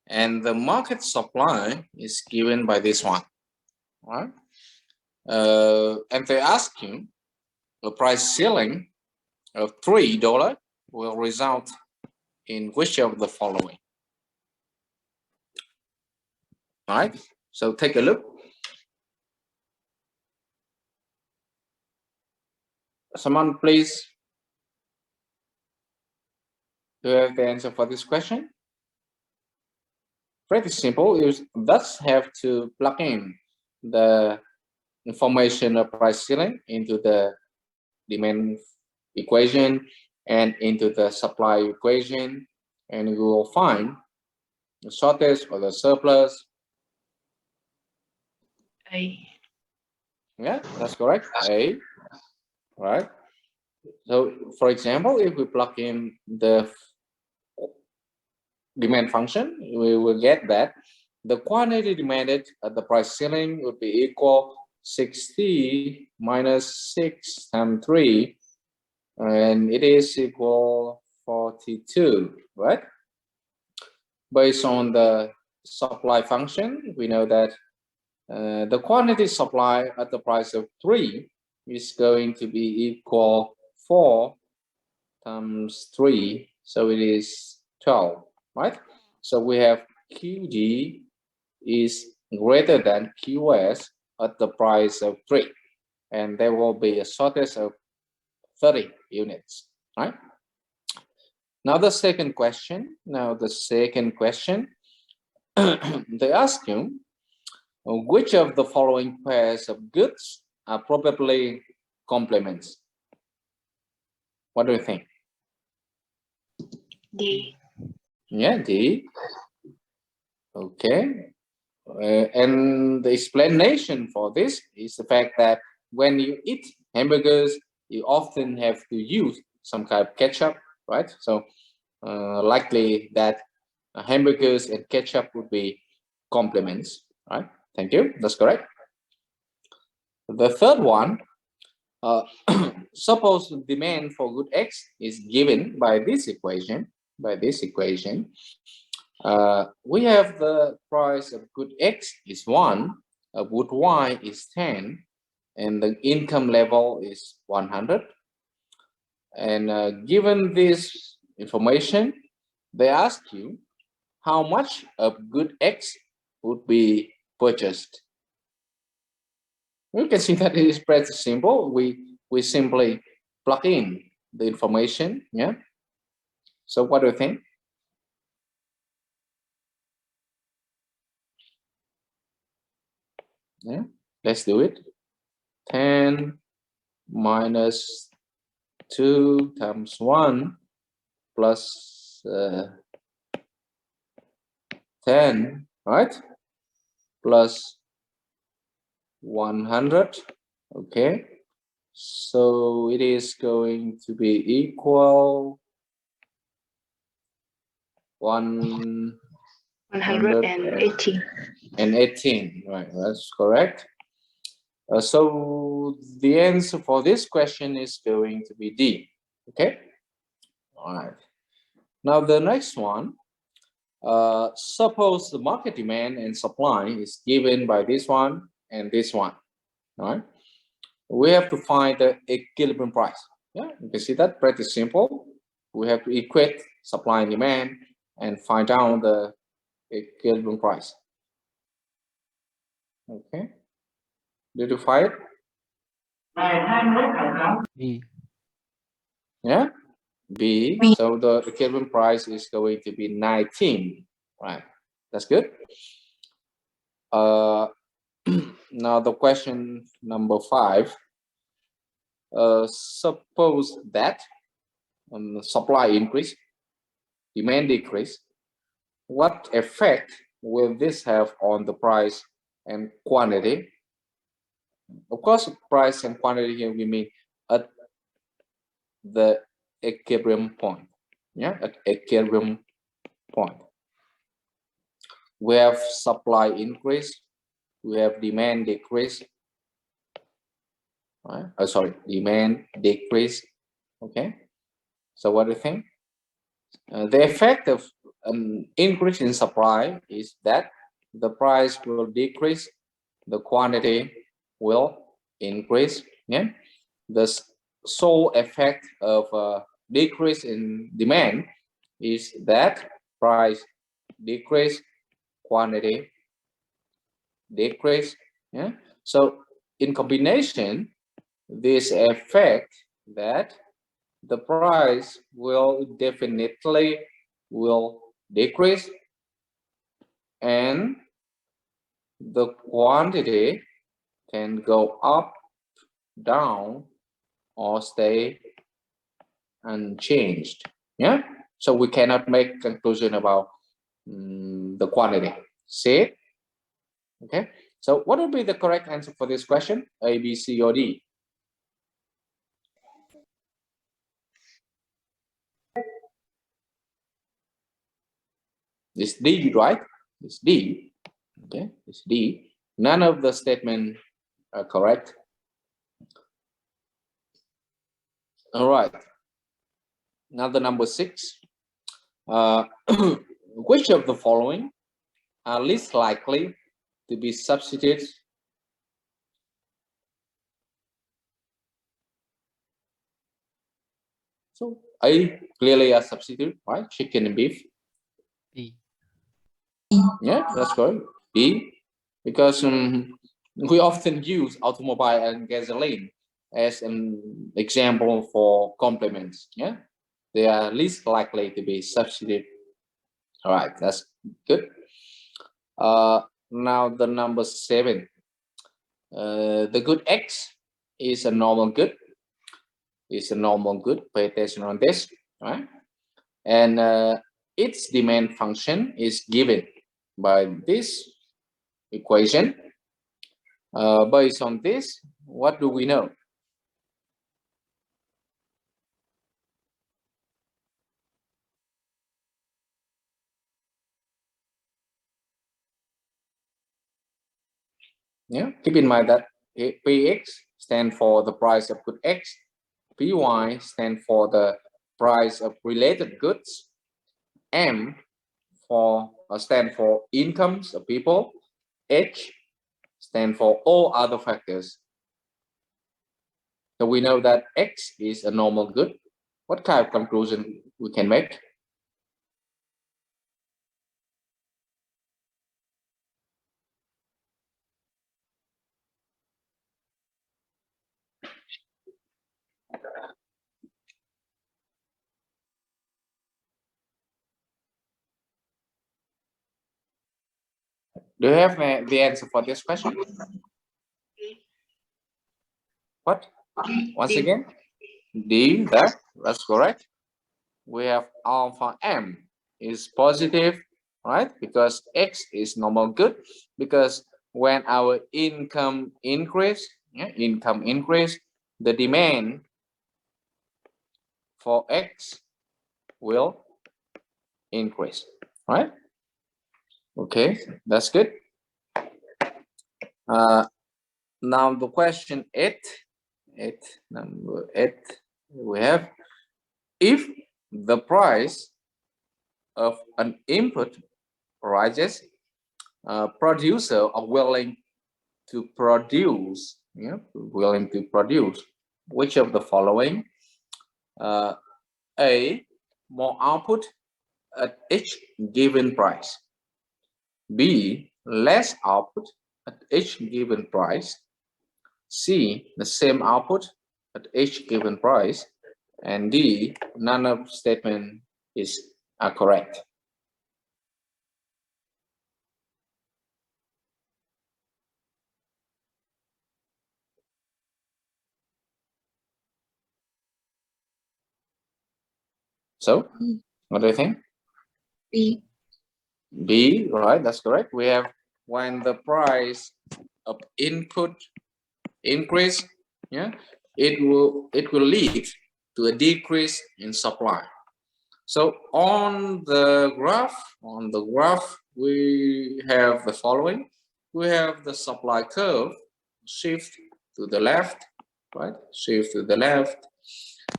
and the market supply is given by this one, right? And they ask you the price ceiling of $3 will result in which of the following. All right, so take a look. Someone please, do you have the answer for this question? Pretty simple. You just have to plug in the information of price ceiling into the demand equation and into the supply equation, and you will find the shortage or the surplus. A. Yeah, that's correct. A, right? So, for example, if we plug in the demand function, we will get that the quantity demanded at the price ceiling would be equal 60 minus 6 times 3, and it is equal 42, right? Based on the supply function, we know that the quantity supply at the price of 3 is going to be equal 4 times 3, so it is 12, right? So we have QD is greater than QS at the price of 3, and there will be a shortage of 30 units, right? Now the second question, they ask you, which of the following pairs of goods are probably complements? What do you think? D. Yeah, D. Okay. And the explanation for this is the fact that when you eat hamburgers, you often have to use some kind of ketchup, right? So likely that hamburgers and ketchup would be complements, right? Thank you. That's correct. The third one, suppose the demand for good X is given by this equation. We have the price of good X is 1, of good Y is 10, and the income level is 100. And given this information, they ask you how much of good X would be purchased. You can see that it is pretty simple. We simply plug in the information. Yeah. So what do you think? Yeah, let's do it. 10 minus 2 times 1 plus 10, right? Plus 100. Okay. So it is going to be equal 118. And 18, right? That's correct. So the answer for this question is going to be D. Okay. All right. Now the next one. Suppose the market demand and supply is given by this one and this one. All right. We have to find the equilibrium price. Yeah, you can see that pretty simple. We have to equate supply and demand and find out the equilibrium price. Okay. Did you find it? B. Yeah. B. B. So the equilibrium price is going to be 19. Right. That's good. Now the question number 5. Suppose that supply increase, demand decrease. What effect will this have on the price and quantity? Of course, price and quantity here we mean at the equilibrium point. Yeah, at equilibrium point. We have supply increase, we have demand decrease. Right? Oh, sorry, demand decrease. Okay. So what do you think? The effect of an increase in supply is that the price will decrease, the quantity will increase. Yeah. The sole effect of a decrease in demand is that price decrease, quantity decrease. Yeah. So in combination, this effect that the price will definitely will decrease and the quantity can go up, down, or stay unchanged. Yeah, so we cannot make conclusion about the quantity. See? Okay, so what would be the correct answer for this question? A, B, C, or D? It's D, right? It's D. Okay, it's D. None of the statement are correct. All right. Now the number 6. Which of the following are least likely to be substituted? So A, clearly a substitute, right? Chicken and beef. B. Yeah, that's correct. B, because we often use automobile and gasoline as an example for complements. Yeah, they are least likely to be substituted. All right, that's good. Now the number 7. The good X is a normal good. It's a normal good. Pay attention on this, right? And its demand function is given by this equation. Based on this, what do we know? Yeah, keep in mind that Px stand for the price of good X, Py stand for the price of related goods, M for stand for incomes of people, H stand for all other factors. So we know that X is a normal good. What kind of conclusion we can make? Do you have the answer for this question? What? Once again? D, that's correct. We have alpha M is positive, right? Because X is normal good. Because when our income increase, the demand for X will increase, right? Okay, that's good. Now the question 8, number 8, we have, if the price of an input rises, producer are willing to produce, which of the following? A, more output at each given price. B, less output at each given price. C, the same output at each given price. And D, none of statement is correct. So what do you think? B. B, right? That's correct. We have when the price of input increase, yeah, it will lead to a decrease in supply. So on the graph, we have the following. We have the supply curve shift to the left, right? Shift to the left,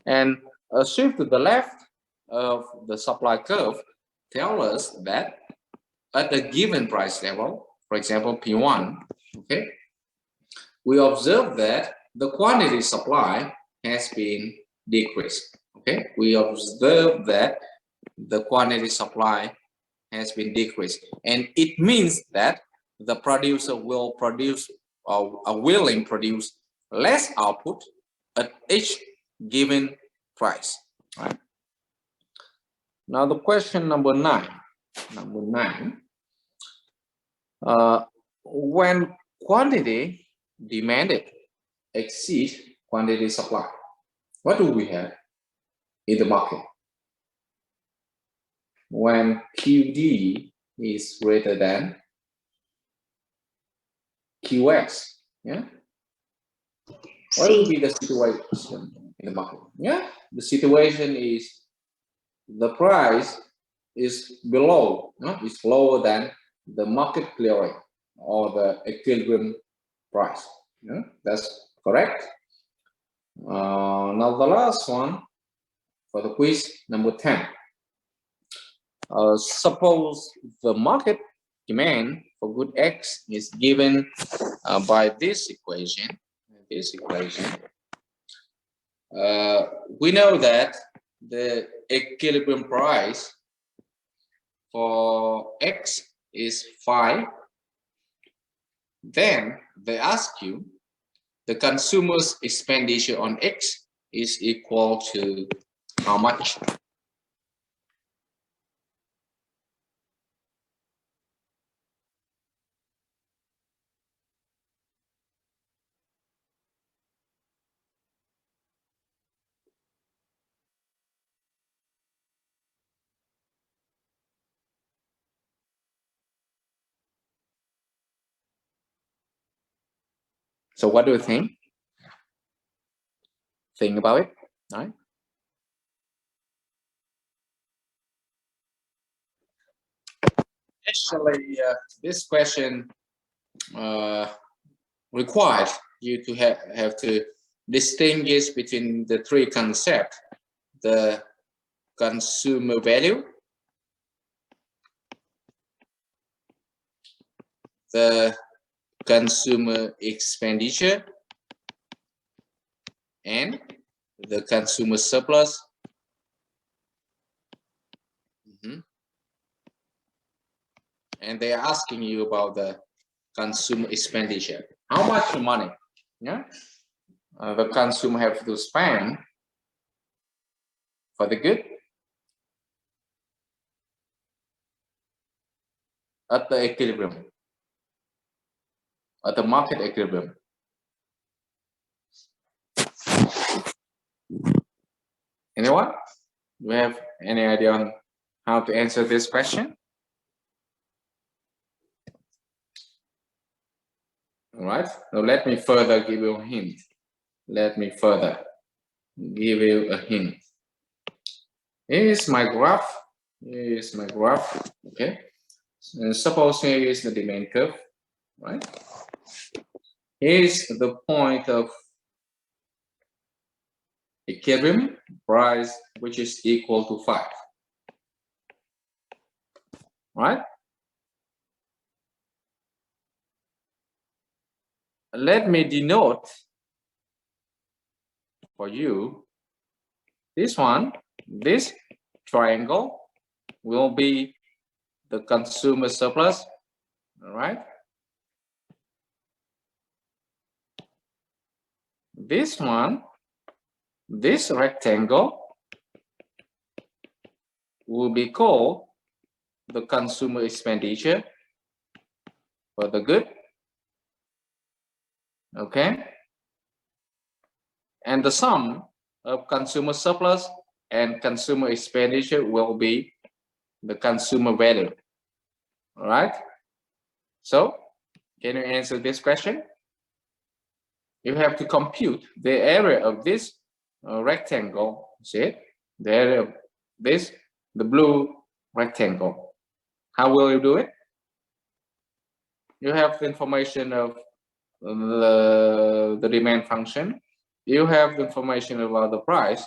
and a shift to the left of the supply curve tell us that at a given price level, for example, P1, okay, we observe that the quantity supply has been decreased. Okay, we observe that the quantity supply has been decreased, and it means that the producer will produce or are willing produce less output at each given price. Right. Now the question number nine. Number nine. When quantity demanded exceeds quantity supply, what do we have in the market? When QD is greater than QX, yeah? What will be the situation in the market? Yeah, the situation is the price is below, is lower than the market clearing or the equilibrium price. Yeah, that's correct. Now the last one for the quiz, number 10. Suppose the market demand for good X is given by this equation. We know that the equilibrium price for X is 5. Then they ask you the consumer's expenditure on X is equal to how much? So what do you think? Think about it, right? Actually, this question requires you to have to distinguish between the three concepts: the consumer value, the consumer expenditure, and the consumer surplus. And they are asking you about the consumer expenditure. How much money, yeah, the consumer have to spend for the good at the equilibrium, at the market equilibrium. Anyone? Do you have any idea on how to answer this question? All right. Now let me further give you a hint. Let me further give you a hint. Here is my graph. Here is my graph. Okay. And suppose here is the demand curve, right? Here is the point of equilibrium price, which is equal to 5. Right? Let me denote for you this one. This triangle will be the consumer surplus. All right. This one, this rectangle will be called the consumer expenditure for the good. Okay. And the sum of consumer surplus and consumer expenditure will be the consumer value. All right. So can you answer this question? You have to compute the area of this rectangle. See it? The area of this, the blue rectangle. How will you do it? You have the information of the demand function. You have the information about the price.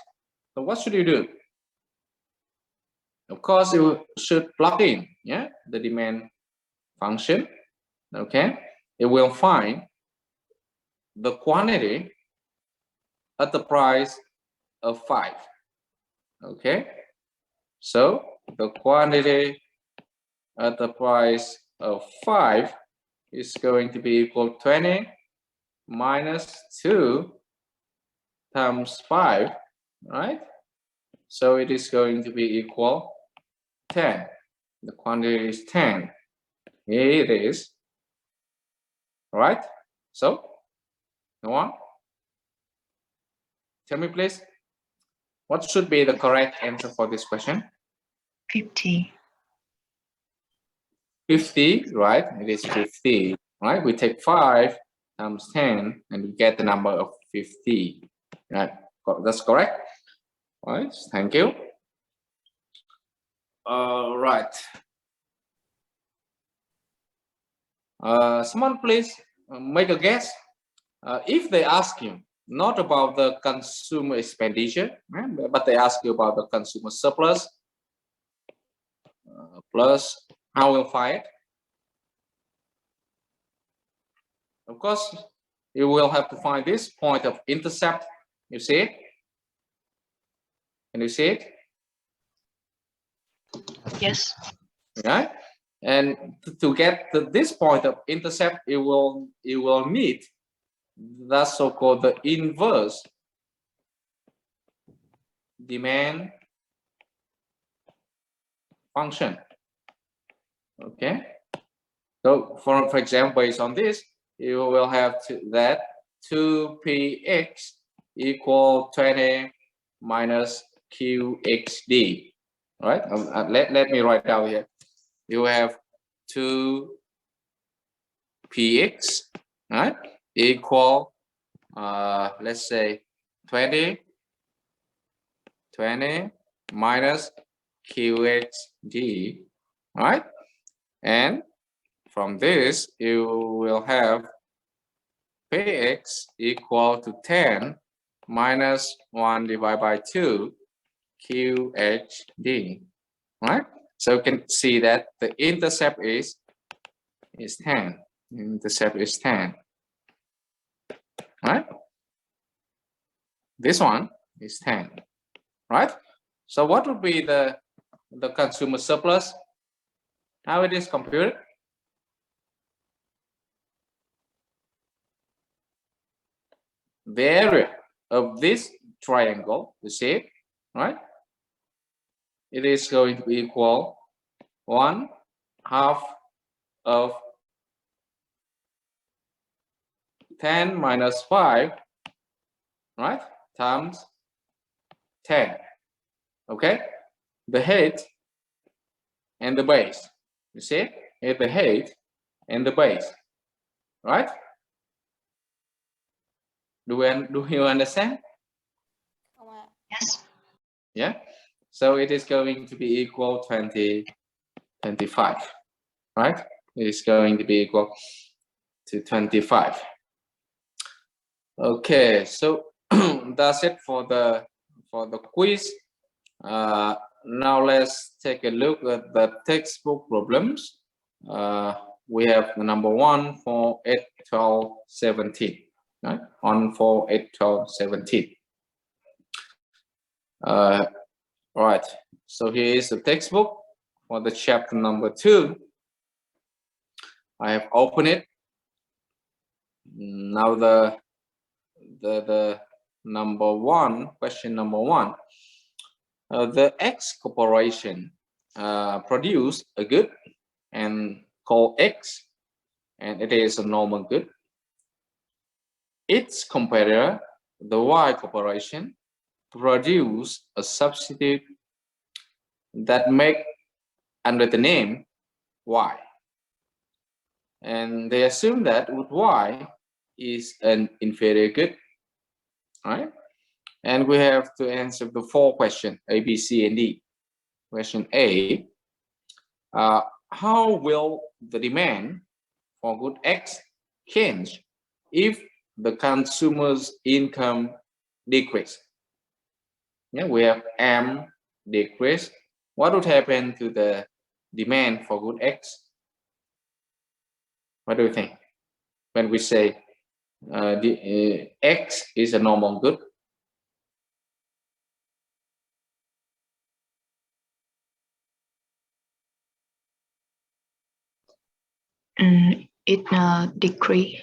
So what should you do? Of course, you should plug in, yeah, the demand function. Okay, it will find the quantity at the price of 5. Okay, so the quantity at the price of 5 is going to be equal to 20 minus 2 times 5, right? So it is going to be equal 10. The quantity is 10. Here it is. All right. So, go on. Tell me, please. What should be the correct answer for this question? 50. 50, right? It is 50, right? We take 5 times 10 and we get the number of 50. Right? That's correct. All right. Thank you. Right. Someone please make a guess. If they ask you not about the consumer expenditure, right, but they ask you about the consumer surplus, plus how we'll find it. Of course, you will have to find this point of intercept. You see it? Can you see it? Yes. Right? And to get to this point of intercept, you will need that's so-called the inverse demand function. Okay. So for example, based on this, you will have that 2px equal 20 minus qxd. All right. Let me write down here. You have 2px, right, equal let's say 20 minus qxd, right? And from this you will have px equal to 10 minus 1 divided by 2 qhd, right? So you can see that the intercept is 10. Intercept is 10, right? This one is 10, right? So what would be the consumer surplus? How it is computed? The area of this triangle, you see it, right? It is going to be equal 1/2 of 10 minus 5, right, times 10. Okay, the height and the base. You see, it's the height and the base, right? Do you understand? Yes. Yeah. So it is going to be equal 25, right? It is going to be equal to 25. Okay, so that's it for the quiz. Now let's take a look at the textbook problems. We have the number 1 for 8, 12, 17. Right? 1 for 8, 12, 17. Right. So here is the textbook for the chapter number 2. I have opened it. Now the number 1, question number 1. The X corporation produced a good and called X, and it is a normal good. Its competitor, the Y corporation, produce a substitute that make under the name Y. And they assume that wood Y is an inferior good, right? And we have to answer the 4 questions, A, B, C, and D. Question A, how will the demand for good X change if the consumer's income decrease? Yeah, we have M decrease. What would happen to the demand for good X? What do you think when we say X is a normal good? It decrease.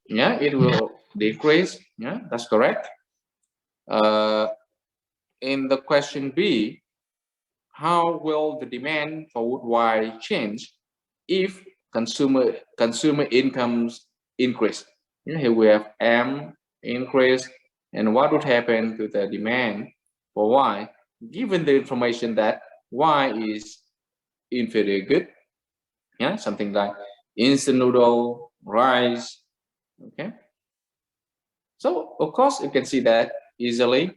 Yeah, it will decrease. Yeah, that's correct. In the question B, how will the demand for wood Y change if consumer incomes increase? Here we have M increase, and what would happen to the demand for Y given the information that Y is inferior good? Yeah, something like instant noodle, rice. Okay, so of course you can see that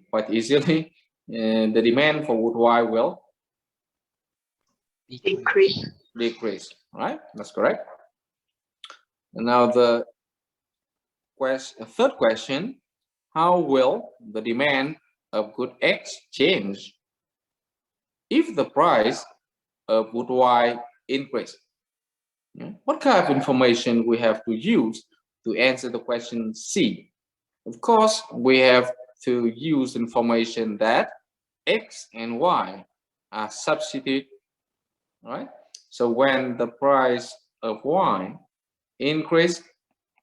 quite easily, the demand for wood Y will decrease, right? That's correct. And now the third question, how will the demand of good X change if the price of good Y increase? What kind of information we have to use to answer the question C? Of course, we have to use information that X and Y are substitute, right? So when the price of Y increase,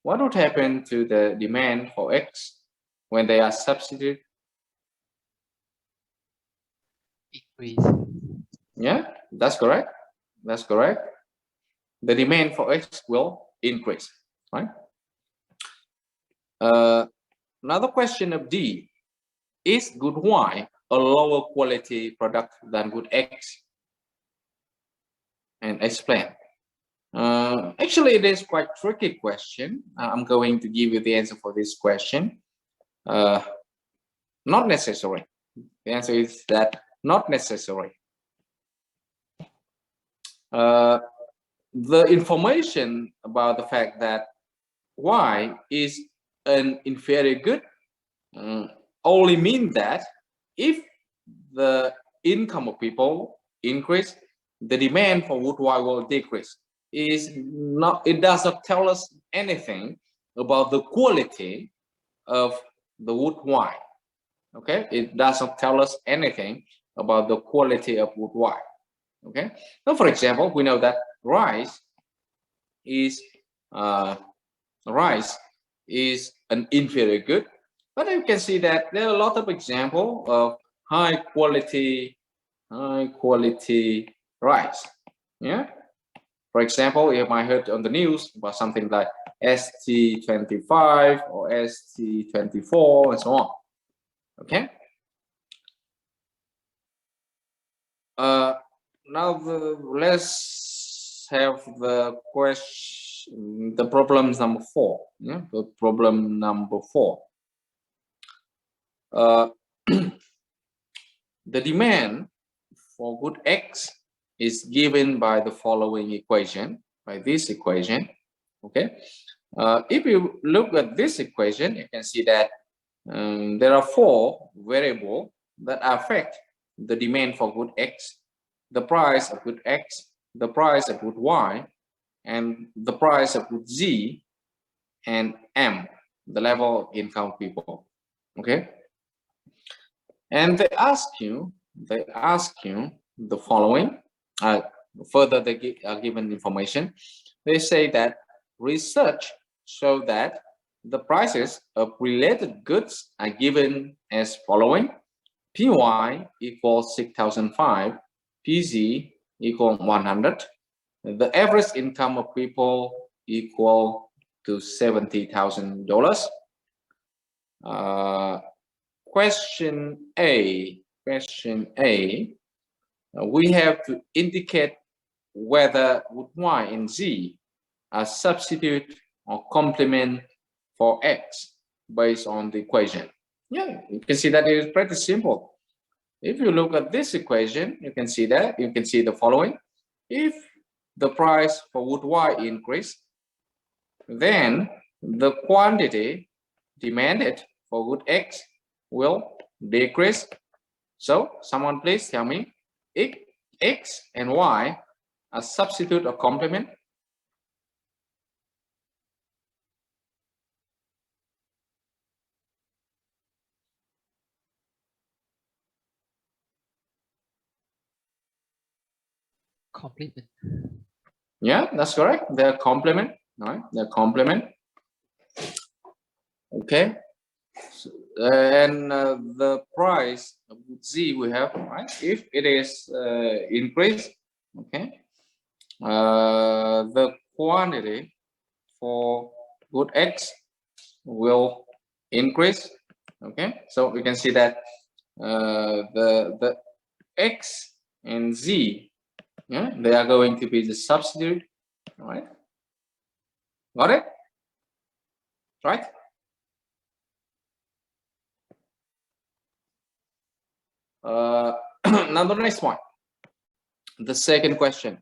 what would happen to the demand for X when they are substituted? Decrease. Yeah, that's correct. That's correct. The demand for X will increase, right? Another question of D, is good Y a lower quality product than good X? And explain. Actually, it is quite tricky question. I'm going to give you the answer for this question. Not necessary. The answer is that not necessary. The information about the fact that Y is an inferior good only mean that if the income of people increase, the demand for wood Y will decrease. It does not tell us anything about the quality of the wood Y. Okay, it does not tell us anything about the quality of wood Y. Okay, so for example, we know that rice is an inferior good, but you can see that there are a lot of examples of high quality rice. Yeah, for example, you might heard on the news about something like ST25 or ST24 and so on. Okay. Now let's have the question, the problem number 4. Yeah, the problem number 4. The demand for good X is given by the following equation, by this equation. Okay. If you look at this equation, you can see that there are 4 variables that affect the demand for good X: the price of good X, the price of good Y, and the price of good Z, and M, the level of income of people. Okay, and they ask you the following. Further, they are given information. They say that research show that the prices of related goods are given as following: PY equals 6,005, PZ equal 100. The average income of people equal to $70,000. question A, we have to indicate whether would Y and Z are substitute or complement for X based on the equation. Yeah, you can see that it is pretty simple. If you look at this equation, you can see the following. If the price for wood Y increase, then the quantity demanded for wood X will decrease. So someone please tell me if X and Y are substitute or complement. Complement. Yeah, that's correct. They're complement. Right? They're complement. Okay. So, and the price of Z we have, right? If it is increased, okay, the quantity for good X will increase. Okay, so we can see that the X and Z, yeah, they are going to be the substitute, right? Got it? Right? Now the next one, the second question.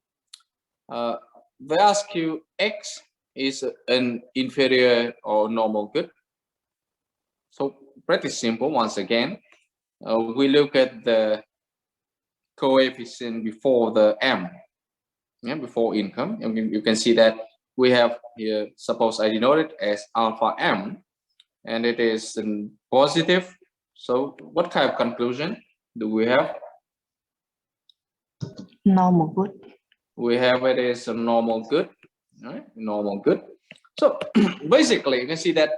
They ask you X is an inferior or normal good. So pretty simple. Once again, we look at the coefficient before the M, yeah, before income, and you can see that we have here, suppose I denote it as alpha M, and it is positive. So what kind of conclusion do we have? Normal good. We have it as a normal good, right? Normal good. So basically you can see that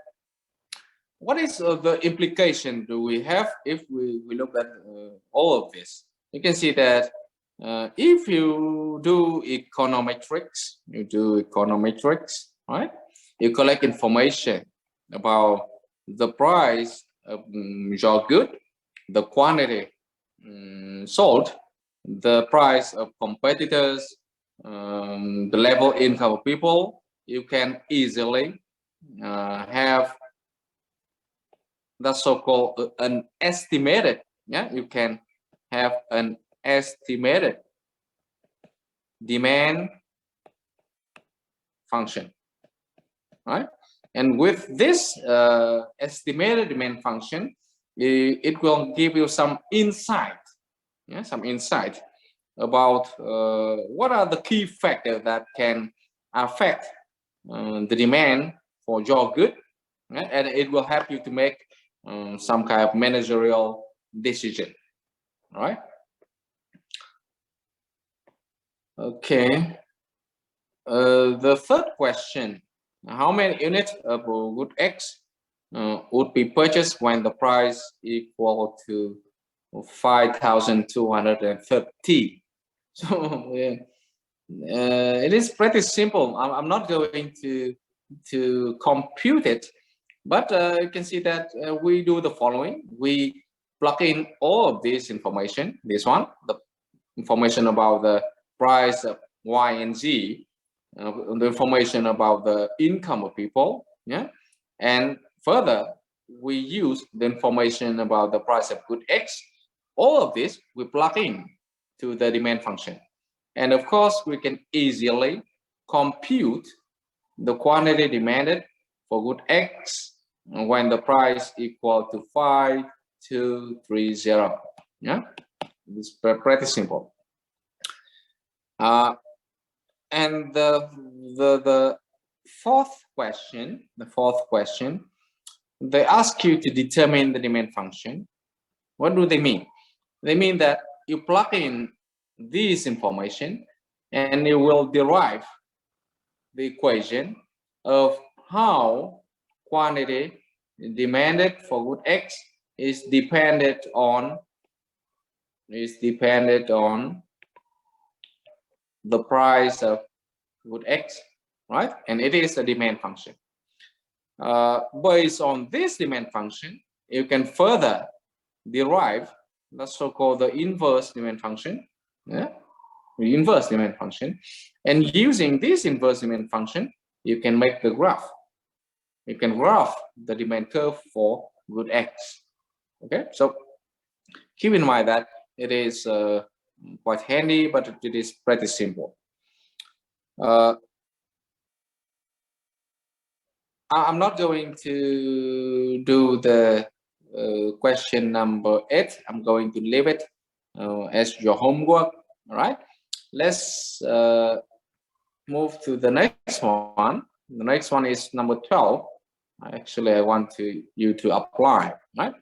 what is the implication do we have if we look at all of this? You can see that if you do econometrics, right? You collect information about the price of your good, the quantity sold, the price of competitors, the level income of people. You can easily have the so-called an estimated, yeah, you can have an estimated demand function, right? And with this estimated demand function, it will give you some insight, yeah, some insight about what are the key factors that can affect the demand for your good, right? And it will help you to make some kind of managerial decision. All right. Okay. The third question: how many units of wood X would be purchased when the price equal to 5,230? So it is pretty simple. I'm not going to compute it, but you can see that we do the following. We plug in all of this information. This one, the information about the price of Y and Z, the information about the income of people, yeah, and further we use the information about the price of good X. All of this we plug in to the demand function, and of course we can easily compute the quantity demanded for good X when the price equal to 5,230. Yeah, it's pretty simple. And the fourth question, they ask you to determine the demand function. What do they mean? They mean that you plug in this information and you will derive the equation of how quantity demanded for good X is dependent on the price of good X, right? And it is a demand function. Based on this demand function, you can further derive the so-called the inverse demand function, yeah, the inverse demand function, and using this inverse demand function, you can make the graph. You can graph the demand curve for good X. Okay, so keep in mind that it is quite handy, but it is pretty simple. I'm not going to do the question number 8. I'm going to leave it as your homework. All right, let's move to the next one. The next one is number 12. Actually, I want you to apply, right?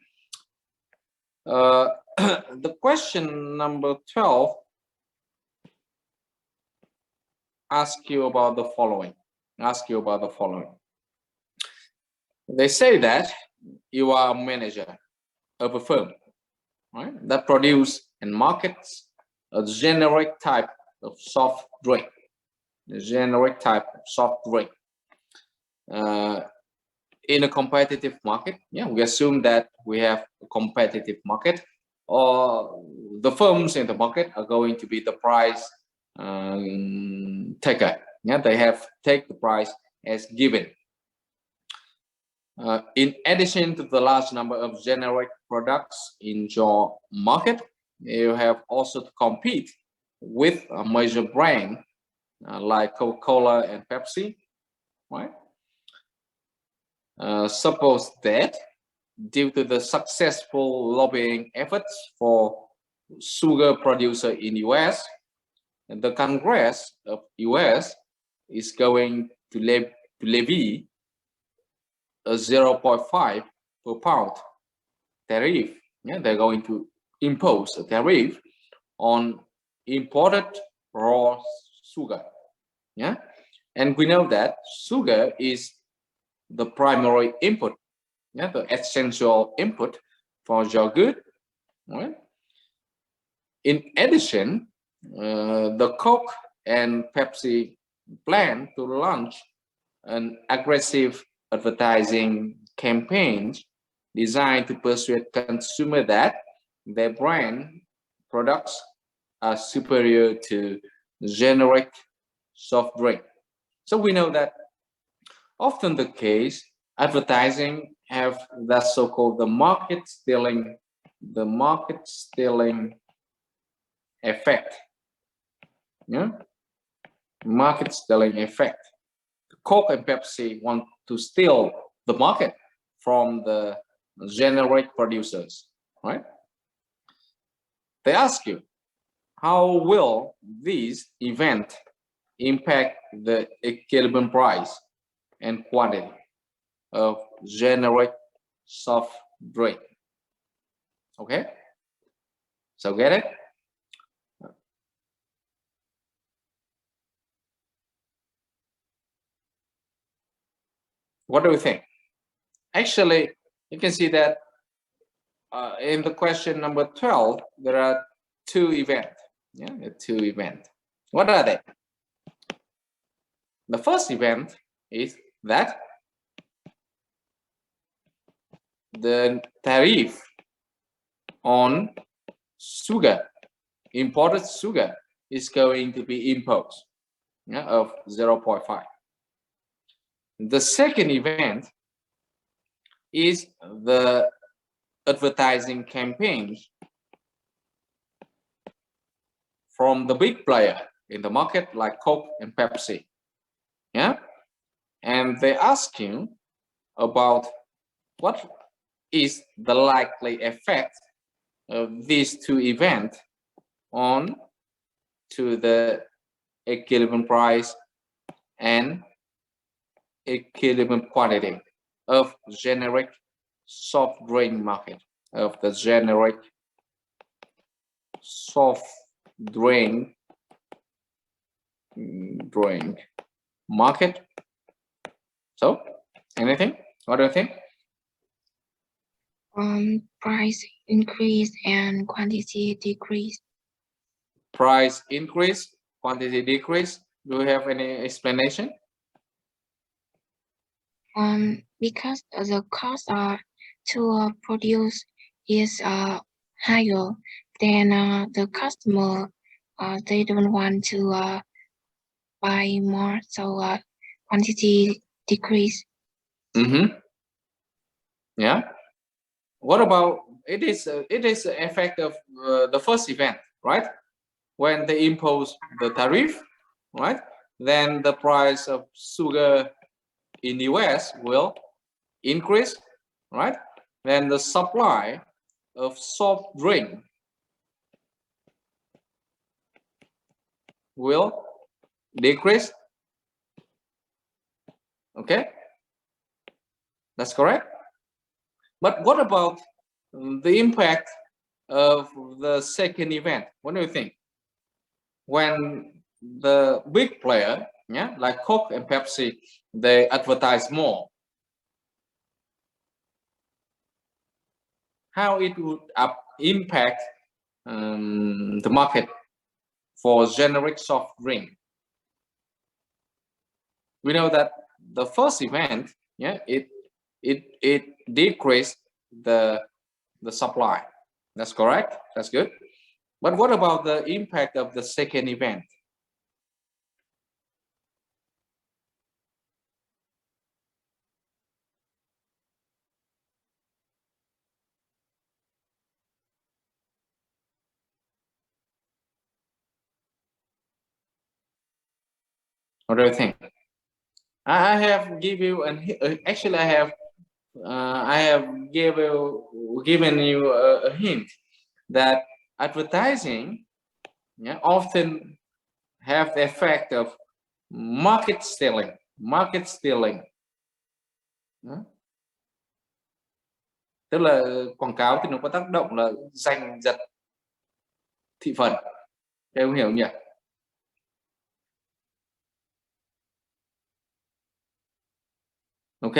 The question number 12 asks you about the following. They say that you are a manager of a firm, right, that produce and markets a generic type of soft drink. In a competitive market, yeah, we assume that we have a competitive market, or the firms in the market are going to be the price taker. Yeah, they have take the price as given. In addition to the large number of generic products in your market, you have also to compete with a major brand like Coca-Cola and Pepsi, right? Suppose that due to the successful lobbying efforts for sugar producer in US, the Congress of US is going to levy a 0.5 per pound tariff. Yeah, they're going to impose a tariff on imported raw sugar. Yeah, and we know that sugar is the primary input, yeah, the essential input for your good. Right? In addition, the Coke and Pepsi plan to launch an aggressive advertising campaign designed to persuade consumers that their brand products are superior to generic soft drink. So we know that often the case, advertising have that so-called the market stealing effect. Yeah, market stealing effect. Coke and Pepsi want to steal the market from the generic producers, right? They ask you, how will this event impact the equilibrium price and quantity of generic soft drink? Okay, so get it? What do you think? Actually, you can see that in the question number 12, there are two events. Yeah, two events. What are they? The first event is that the tariff on sugar, imported sugar, is going to be imposed, yeah, of 0.5. The second event is the advertising campaign from the big player in the market like Coke and Pepsi. Yeah, and they ask you about what is the likely effect of these two events on to the equilibrium price and equilibrium quantity of generic soft drink market, of the generic soft drink market. So anything? What do you think? Price increase and quantity decrease. Price increase, quantity decrease. Do you have any explanation? Because the cost to produce is higher, then the customer they don't want to buy more, so quantity decrease. Yeah. What about it is the effect of the first event, right? When they impose the tariff, right? Then the price of sugar in US will increase, right? Then the supply of soft drink will decrease. Okay, that's correct. But what about the impact of the second event? What do you think? When the big player, yeah, like Coke and Pepsi, they advertise more, how it would impact the market for generic soft drink? We know that the first event, yeah, it decreased the supply. That's correct. That's good. But what about the impact of the second event? What do you think? I have give you an actually I have given you a hint that advertising, yeah, often have the effect of market stealing. Market stealing. Tức là quảng cáo thì nó có tác động là giành giật thị phần. Em hiểu nhỉ? Ok.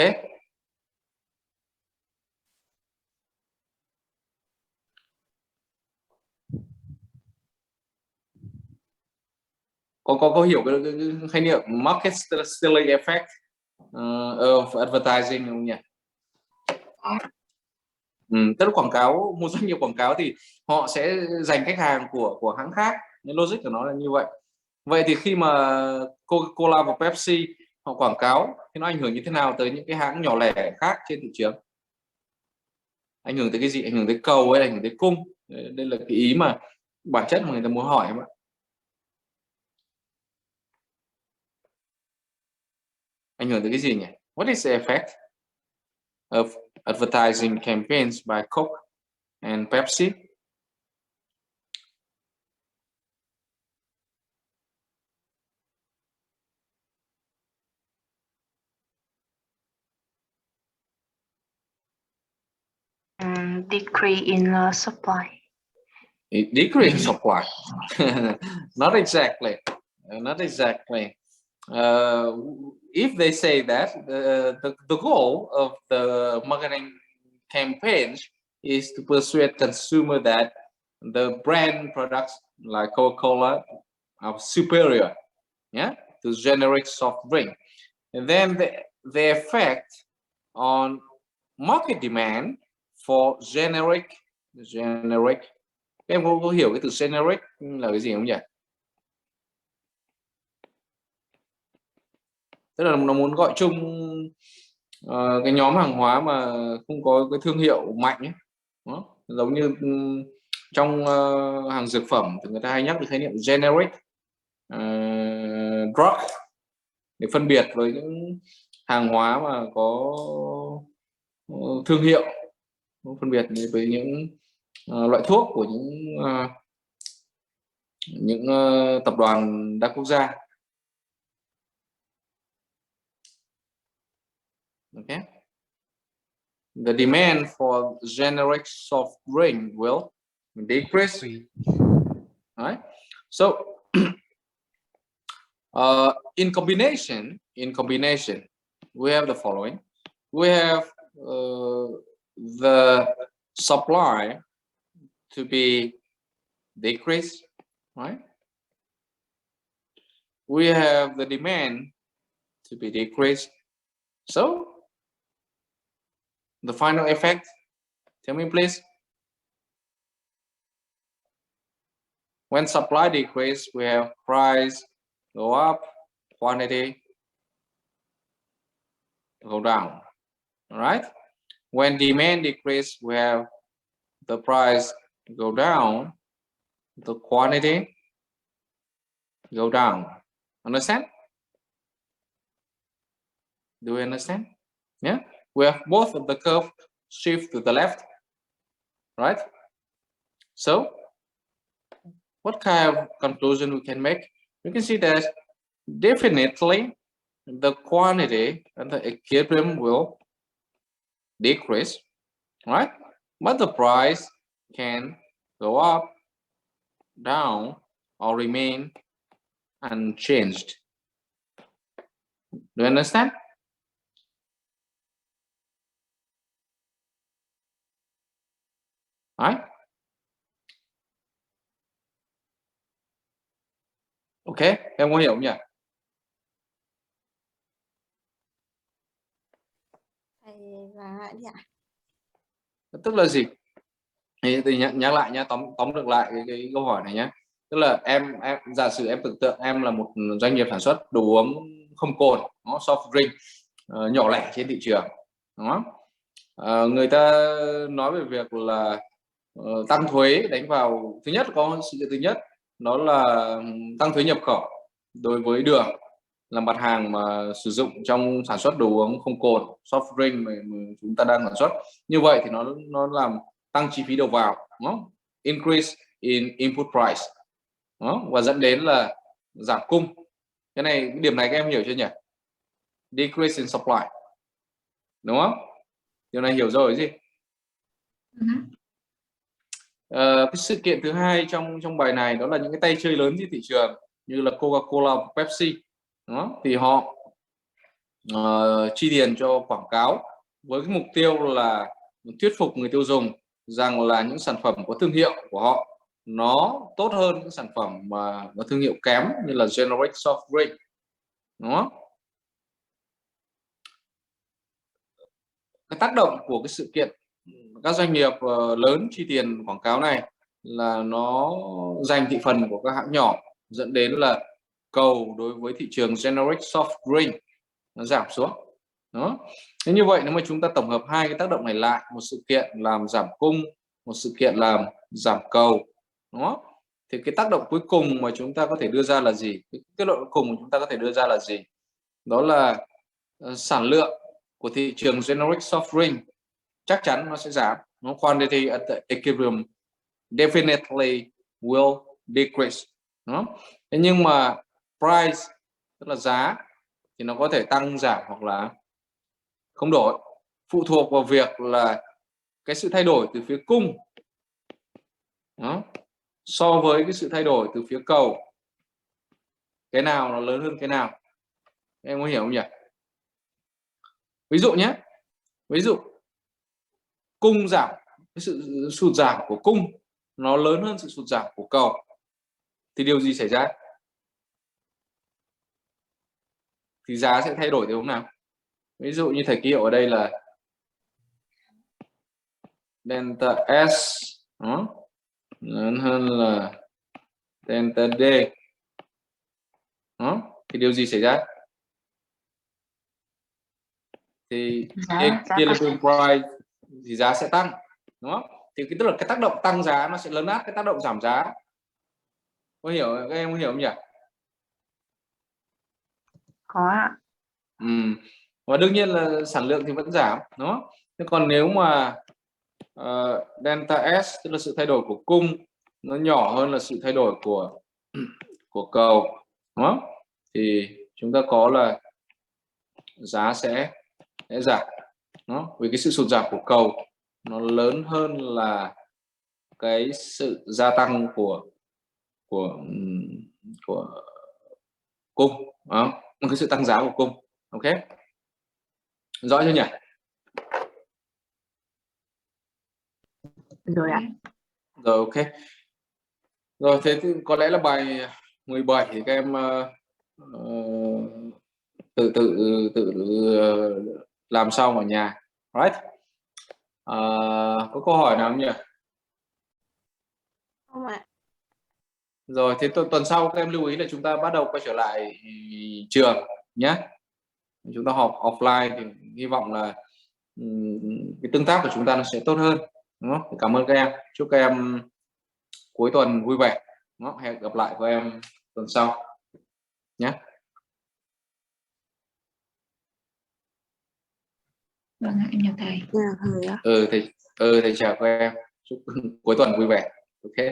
Có hiểu cái khái niệm market stealing effect of advertising không nhỉ? Tức là quảng cáo, một doanh nghiệp quảng cáo thì họ sẽ giành khách hàng của hãng khác, nên logic của nó là như vậy. Vậy thì khi mà Coca-Cola và Pepsi họ quảng cáo thì nó ảnh hưởng như thế nào tới những cái hãng nhỏ lẻ khác trên thị trường? Ảnh hưởng tới cái gì? Ảnh hưởng tới cầu hay là ảnh hưởng tới cung? Đây là cái ý mà bản chất mà người ta muốn hỏi em ạ. Ảnh hưởng tới cái gì nhỉ? What is the effect of advertising campaigns by Coke and Pepsi? Decrease in supply. It decreases supply. Not exactly. Not exactly. If they say that the goal of the marketing campaigns is to persuade consumer that the brand products like Coca-Cola are superior, yeah, to generic soft drink, and then the effect on market demand for generic. Em có hiểu cái từ generic là cái gì không nhỉ? Tức là nó muốn gọi chung cái nhóm hàng hóa mà không có cái thương hiệu mạnh ấy. Đó. Giống như trong hàng dược phẩm thì người ta hay nhắc đến khái niệm generic drug để phân biệt với những hàng hóa mà có thương hiệu, phân biệt với những loại thuốc của những tập đoàn đa quốc gia. Okay. The demand for generic soft drink will decrease. Right. So in combination, we have the following. We have the supply to be decreased, right? We have the demand to be decreased. So the final effect, tell me please. When supply decrease, we have price go up, quantity go down. All right. When demand decrease, we have the price go down, the quantity go down. Understand? Do you understand? Yeah. We have both of the curve shift to the left, right? So what kind of conclusion we can make? You can see that definitely the quantity and the equilibrium will decrease, right? But the price can go up, down, or remain unchanged. Do you understand? Right? Ok, em có hiểu không nhỉ? Thầy và lại đi ạ. Tức là gì? Thì nhắc lại nhá, tóm được lại cái câu hỏi này nhé. Tức là em giả sử em tưởng tượng em là một doanh nghiệp sản xuất đồ uống không cồn, nó soft drink nhỏ lẻ trên thị trường, đúng không? Người ta nói về việc là tăng thuế đánh vào, thứ nhất có sự kiện thứ nhất đó là tăng thuế nhập khẩu đối với đường, là mặt hàng mà sử dụng trong sản xuất đồ uống không cồn soft drink mà chúng ta đang sản xuất. Như vậy thì nó làm tăng chi phí đầu vào, đúng không? Increase in input price, đúng không? Và dẫn đến là giảm cung. Cái điểm này các em hiểu chưa nhỉ? Decrease in supply, đúng không? Điều này hiểu rồi gì? Cái sự kiện thứ hai trong bài này đó là những cái tay chơi lớn trên thị trường như là Coca-Cola, Pepsi, đó, thì họ chi tiền cho quảng cáo với cái mục tiêu là thuyết phục người tiêu dùng rằng là những sản phẩm có thương hiệu của họ nó tốt hơn những sản phẩm mà có thương hiệu kém như là generic soft drink, đúng không? Cái tác động của cái sự kiện các doanh nghiệp lớn chi tiền quảng cáo này là nó giành thị phần của các hãng nhỏ, dẫn đến là cầu đối với thị trường generic soft drink nó giảm xuống. Đó. Thế như vậy nếu mà chúng ta tổng hợp hai cái tác động này lại, một sự kiện làm giảm cung, một sự kiện làm giảm cầu, đó, thì cái tác động cuối cùng mà chúng ta có thể đưa ra là gì? Cái kết luận cuối cùng mà chúng ta có thể đưa ra là gì? Đó là sản lượng của thị trường generic soft drink chắc chắn nó sẽ giảm. No quantity at the equilibrium definitely will decrease. Đó. Thế nhưng mà price, tức là giá, thì nó có thể tăng giảm hoặc là không đổi, phụ thuộc vào việc là cái sự thay đổi từ phía cung đó, so với cái sự thay đổi từ phía cầu, cái nào nó lớn hơn cái nào. Em có hiểu không nhỉ? Ví dụ nhé, ví dụ cung giảm, cái sự sụt giảm của cung nó lớn hơn sự sụt giảm của cầu thì điều gì xảy ra? Thì giá sẽ thay đổi theo hướng nào? Ví dụ như thầy ký hiệu ở đây là delta S đó, lớn hơn là delta D đó, thì điều gì xảy ra? Thì equilibrium price thì giá sẽ tăng, đúng không? Thì tức là cái tác động tăng giá nó sẽ lớn át cái tác động giảm giá. Có hiểu, các em có hiểu không nhỉ? Có ạ. Và đương nhiên là sản lượng thì vẫn giảm, đúng không? Thế còn nếu mà delta S tức là sự thay đổi của cung nó nhỏ hơn là sự thay đổi của cầu, đúng không? Thì chúng ta có là giá sẽ giảm, đó, vì cái sự sụt giảm của cầu nó lớn hơn là cái sự gia tăng của cung, đó, cái sự tăng giá của cung. Ok, rõ chưa nhỉ? Rồi ạ. Rồi, ok. Rồi, thế thì có lẽ là bài 17 thì các em tự làm xong ở nhà, right? Có câu hỏi nào không nhỉ? Không ạ. Rồi thế tuần sau các em lưu ý là chúng ta bắt đầu quay trở lại trường nhé. Chúng ta họp offline thì hy vọng là cái tương tác của chúng ta nó sẽ tốt hơn, đúng không? Cảm ơn các em, chúc các em cuối tuần vui vẻ, đúng không? Hẹn gặp lại các em tuần sau nhé. Vâng ạ, em chào thầy. Dạ thầy ạ. Thầy chào các em, chúc cuối tuần vui vẻ. Ok.